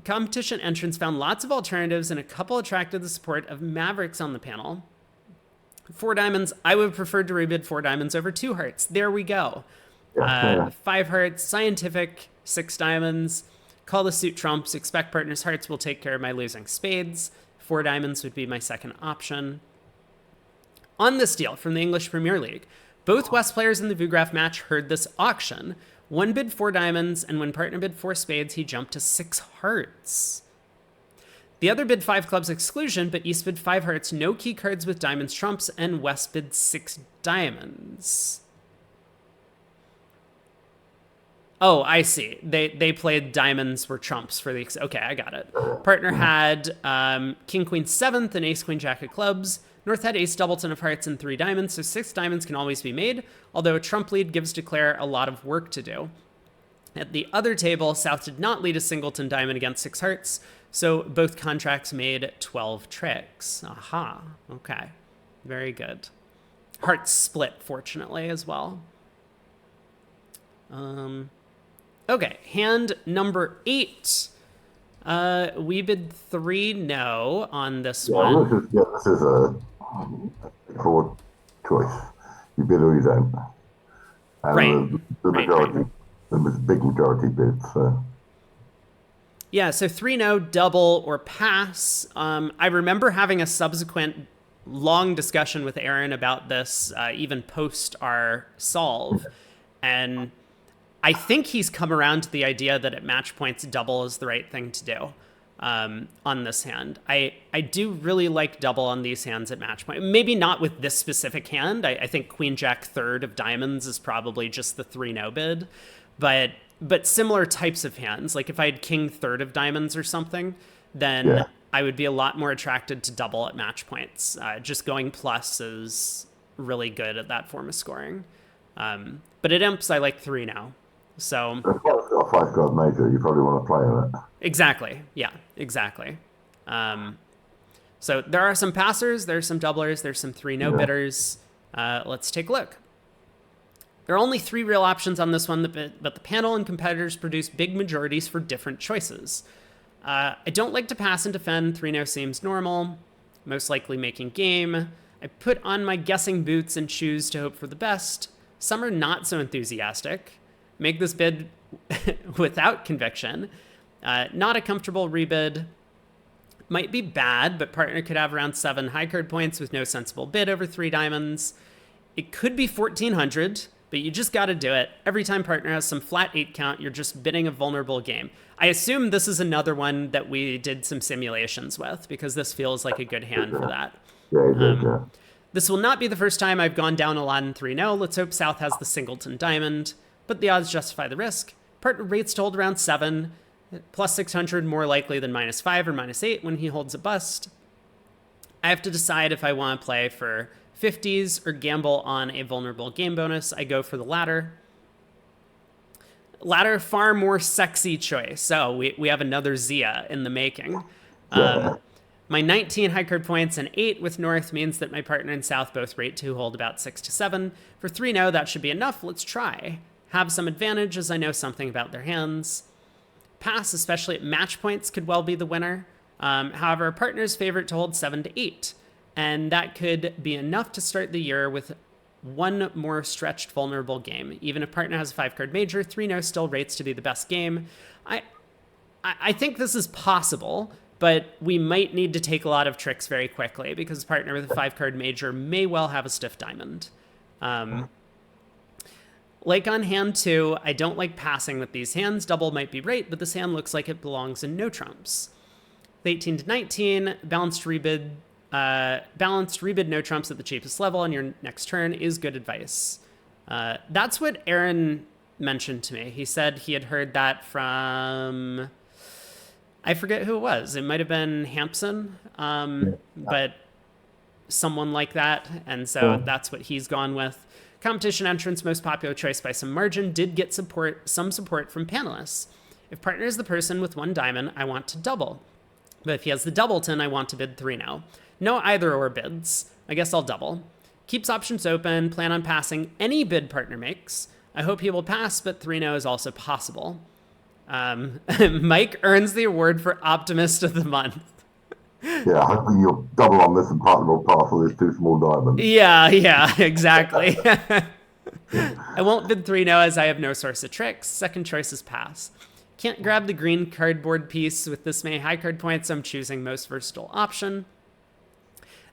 Competition entrants found lots of alternatives, and a couple attracted the support of Mavericks on the panel. 4 diamonds. I would have preferred to rebid 4 diamonds over 2 hearts. There we go. 5 hearts, scientific, 6 diamonds. Call the suit trumps. Expect partner's hearts will take care of my losing spades. 4 diamonds would be my second option. On this deal from the English Premier League, both West players in the Vugraph match heard this auction. One bid 4 diamonds, and when partner bid 4 spades, he jumped to 6 hearts. The other bid 5 clubs exclusion, but East bid 5 hearts, no key cards with diamonds trumps, and West bid 6 diamonds. Oh, I see. They played diamonds were trumps for the... Okay, I got it. Partner had King, Queen, 7th, and Ace, Queen, Jack of clubs. North had Ace, Doubleton of hearts, and 3 diamonds, so 6 diamonds can always be made, although a trump lead gives Declare a lot of work to do. At the other table, South did not lead a singleton diamond against 6 hearts, so both contracts made 12 tricks. Aha. Okay. Very good. Hearts split, fortunately, as well. Okay. Hand number 8. We bid 3 no on this one. This is a forward choice. You bid or you don't. And right. The majority, the big majority bids. So. Yeah, so 3-0, double, or pass. I remember having a subsequent long discussion with Aaron about this, even post our solve. And I think he's come around to the idea that at match points, double is the right thing to do on this hand. I do really like double on these hands at match point. Maybe not with this specific hand. I think Queen Jack 3rd of diamonds is probably just the 3-0 bid. But similar types of hands, like if I had King 3rd of diamonds or something, then I would be a lot more attracted to double at match points. Just going plus is really good at that form of scoring. But at imps, I like 3 now. So if you've got a 5-card major, you probably want to play in it. Exactly. Yeah, exactly. So there are some passers, there's some doublers, there's some 3-0 bidders. Let's take a look. There are only 3 real options on this one, but the panel and competitors produce big majorities for different choices. I don't like to pass and defend. 3-0 seems normal, most likely making game. I put on my guessing boots and choose to hope for the best. Some are not so enthusiastic. Make this bid without conviction. Not a comfortable rebid. Might be bad, but partner could have around 7 high card points with no sensible bid over 3 diamonds. It could be 1,400. But you just got to do it. Every time partner has some flat 8 count, you're just bidding a vulnerable game. I assume this is another one that we did some simulations with, because this feels like a good hand for that. This will not be the first time I've gone down a lot in 3-0. Let's hope South has the singleton diamond, but the odds justify the risk. Partner rates to hold around 7, plus 600 more likely than -5 or -8 when he holds a bust. I have to decide if I want to play for 50s or gamble on a vulnerable game bonus. I go for the latter. Latter, far more sexy choice. So we have another Zia in the making. My 19 high card points and 8 with North means that my partner and South both rate to hold about 6 to 7. For 3-0, that should be enough. Let's try. Have some advantage as I know something about their hands. Pass, especially at match points, could well be the winner. However, a partner's favorite to hold 7 to 8. And that could be enough to start the year with one more stretched vulnerable game. Even if partner has a 5-card major, 3-0 still rates to be the best game. I think this is possible, but we might need to take a lot of tricks very quickly because partner with a 5-card major may well have a stiff diamond. Like on hand 2, I don't like passing with these hands. Double might be right, but this hand looks like it belongs in no trumps. 18 to 19, balanced rebid no trumps at the cheapest level on your next turn is good advice. That's what Aaron mentioned to me. He said he had heard that from, I forget who it was. It might have been Hampson, but someone like that. And so that's what he's gone with. Competition entrance, most popular choice by some margin, did get some support from panelists. If partner is the person with 1 diamond, I want to double. But if he has the doubleton, I want to bid 3-0. No either or bids. I guess I'll double. Keeps options open. Plan on passing any bid partner makes. I hope he will pass, but 3-0 is also possible. Mike earns the award for Optimist of the Month. Yeah, hoping you'll double on this and partner will pass on these 2 small diamonds. Yeah, exactly. I won't bid 3-0 as I have no source of tricks. Second choice is pass. Can't grab the green cardboard piece with this many high card points, so I'm choosing most versatile option.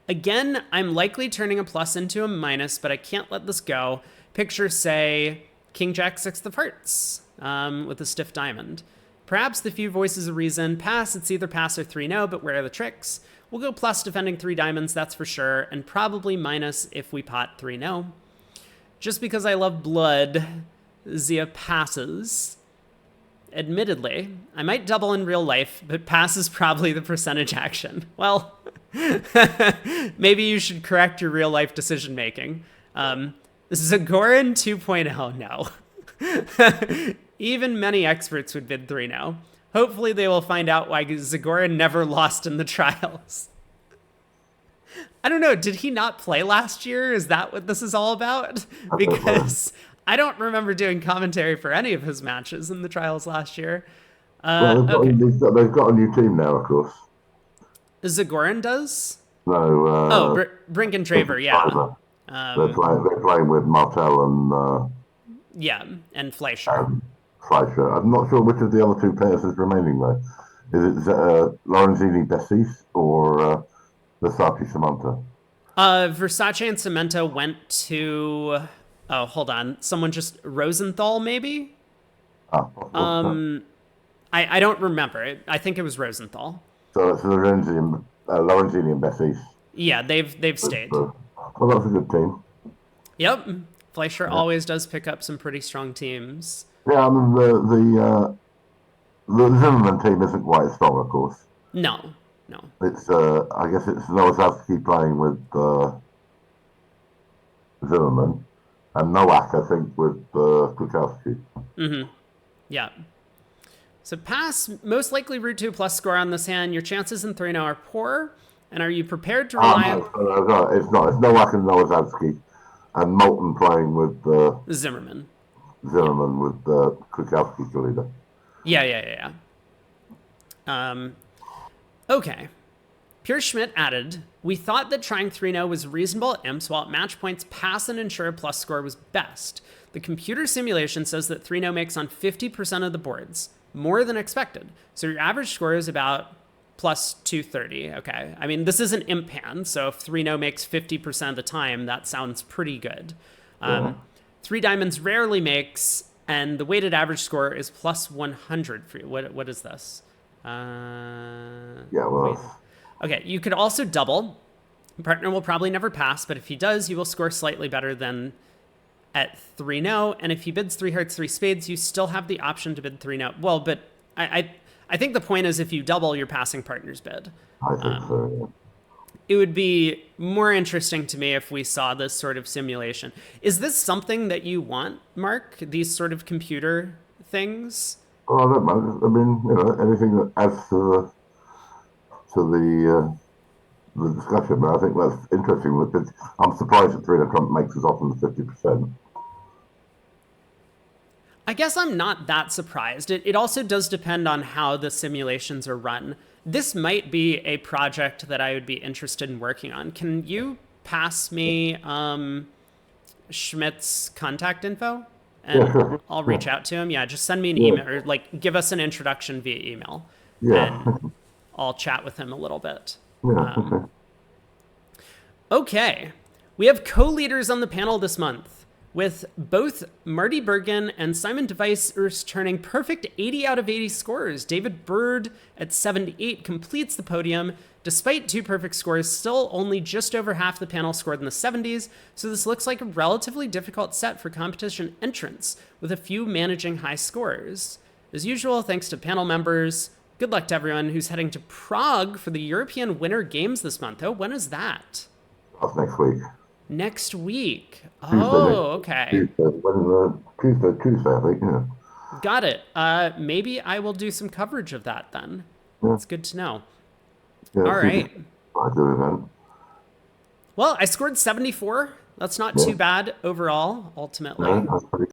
Again, I'm likely turning a plus into a minus, but I can't let this go. Picture, say, King Jack 6 of hearts with a stiff diamond. Perhaps the few voices of reason. Pass, it's either pass or 3-0, but where are the tricks? We'll go plus defending 3 diamonds, that's for sure, and probably minus if we pot 3-0. Just because I love blood, Zia passes. Admittedly, I might double in real life, but pass is probably the percentage action. Well, maybe you should correct your real life decision making. Zagoran 2.0, no. Even many experts would bid 3-0. Hopefully they will find out why Zagoran never lost in the trials. I don't know, did he not play last year? Is that what this is all about? Because I don't remember doing commentary for any of his matches in the trials last year. Well, they've got a new team now, of course. Zagoran does? No. Brink and Traver, yeah. They're playing with Martel and... yeah, and Fleischer. Fleischer. I'm not sure which of the other 2 pairs is remaining, though. Is it Lorenzini Bessis or Versace Samantha? Versace and Samantha went to... Oh, hold on. Someone just... Rosenthal, maybe? I don't remember. I think it was Rosenthal. So it's Lorenzini and Bessis. Yeah, they've stayed. Well, that's a good team. Yep. Fleischer always does pick up some pretty strong teams. Yeah, I mean, the Zimmerman team isn't quite as strong, of course. No. It's, I guess it's Nowakowski playing with Zimmerman, and Nowak, I think, with Kukowski. Mm-hmm. Yeah. So pass, most likely root 2 plus score on this hand. Your chances in 3-0 are poor. And are you prepared to rely on... No, it's not. It's Nowak and Nowakowski, and Moulton playing with... Zimmerman with Kukowski to leader. Yeah. Okay. Pure Schmidt added, we thought that trying 3-0 was reasonable at imps, while at match points, pass and ensure a plus score was best. The computer simulation says that 3-0 makes on 50% of the boards, more than expected. So your average score is about plus 230. Okay. I mean, this is an imp hand, so if 3-0 makes 50% of the time, that sounds pretty good. 3 diamonds rarely makes, and the weighted average score is plus 100 for you. What is this? Okay, you could also double. Partner will probably never pass, but if he does, you will score slightly better than at 3-0. And if he bids 3 hearts, 3 spades, you still have the option to bid 3-0. Well, but I think the point is if you double, you're passing partner's bid. I think so, yeah. It would be more interesting to me if we saw this sort of simulation. Is this something that you want, Mark? These sort of computer things? Well, I don't mind. I mean, anything that adds to the the discussion, but I think that's interesting. Because I'm surprised that Trina Trump makes as often as 50%. I guess I'm not that surprised. It also does depend on how the simulations are run. This might be a project that I would be interested in working on. Can you pass me Schmidt's contact info? Yeah, And sure. I'll Yeah, reach out to him. Yeah, just send me an yeah, email or like give us an introduction via email yeah, and I'll chat with him a little bit. yeah. Okay. Okay. We have co-leaders on the panel this month, with both Marty Bergen and Simon Device turning perfect 80 out of 80 scores. David Bird at 78 completes the podium. Despite two perfect scores, still only just over half the panel scored in the 70s, so this looks like a relatively difficult set for competition entrants, with a few managing high scores. As usual, thanks to panel members. Good luck to everyone who's heading to Prague for the European Winter Games this month. Oh, when is that? That's next week. Next week. Tuesday, Oh, okay. Tuesday, Tuesday, I think. Yeah, Got it. Maybe I will do some coverage of that then. yeah, It's good to know. yeah. All It seems right. like a good event. Well, I scored 74. That's not Yeah, too bad overall, yeah, ultimately. that's pretty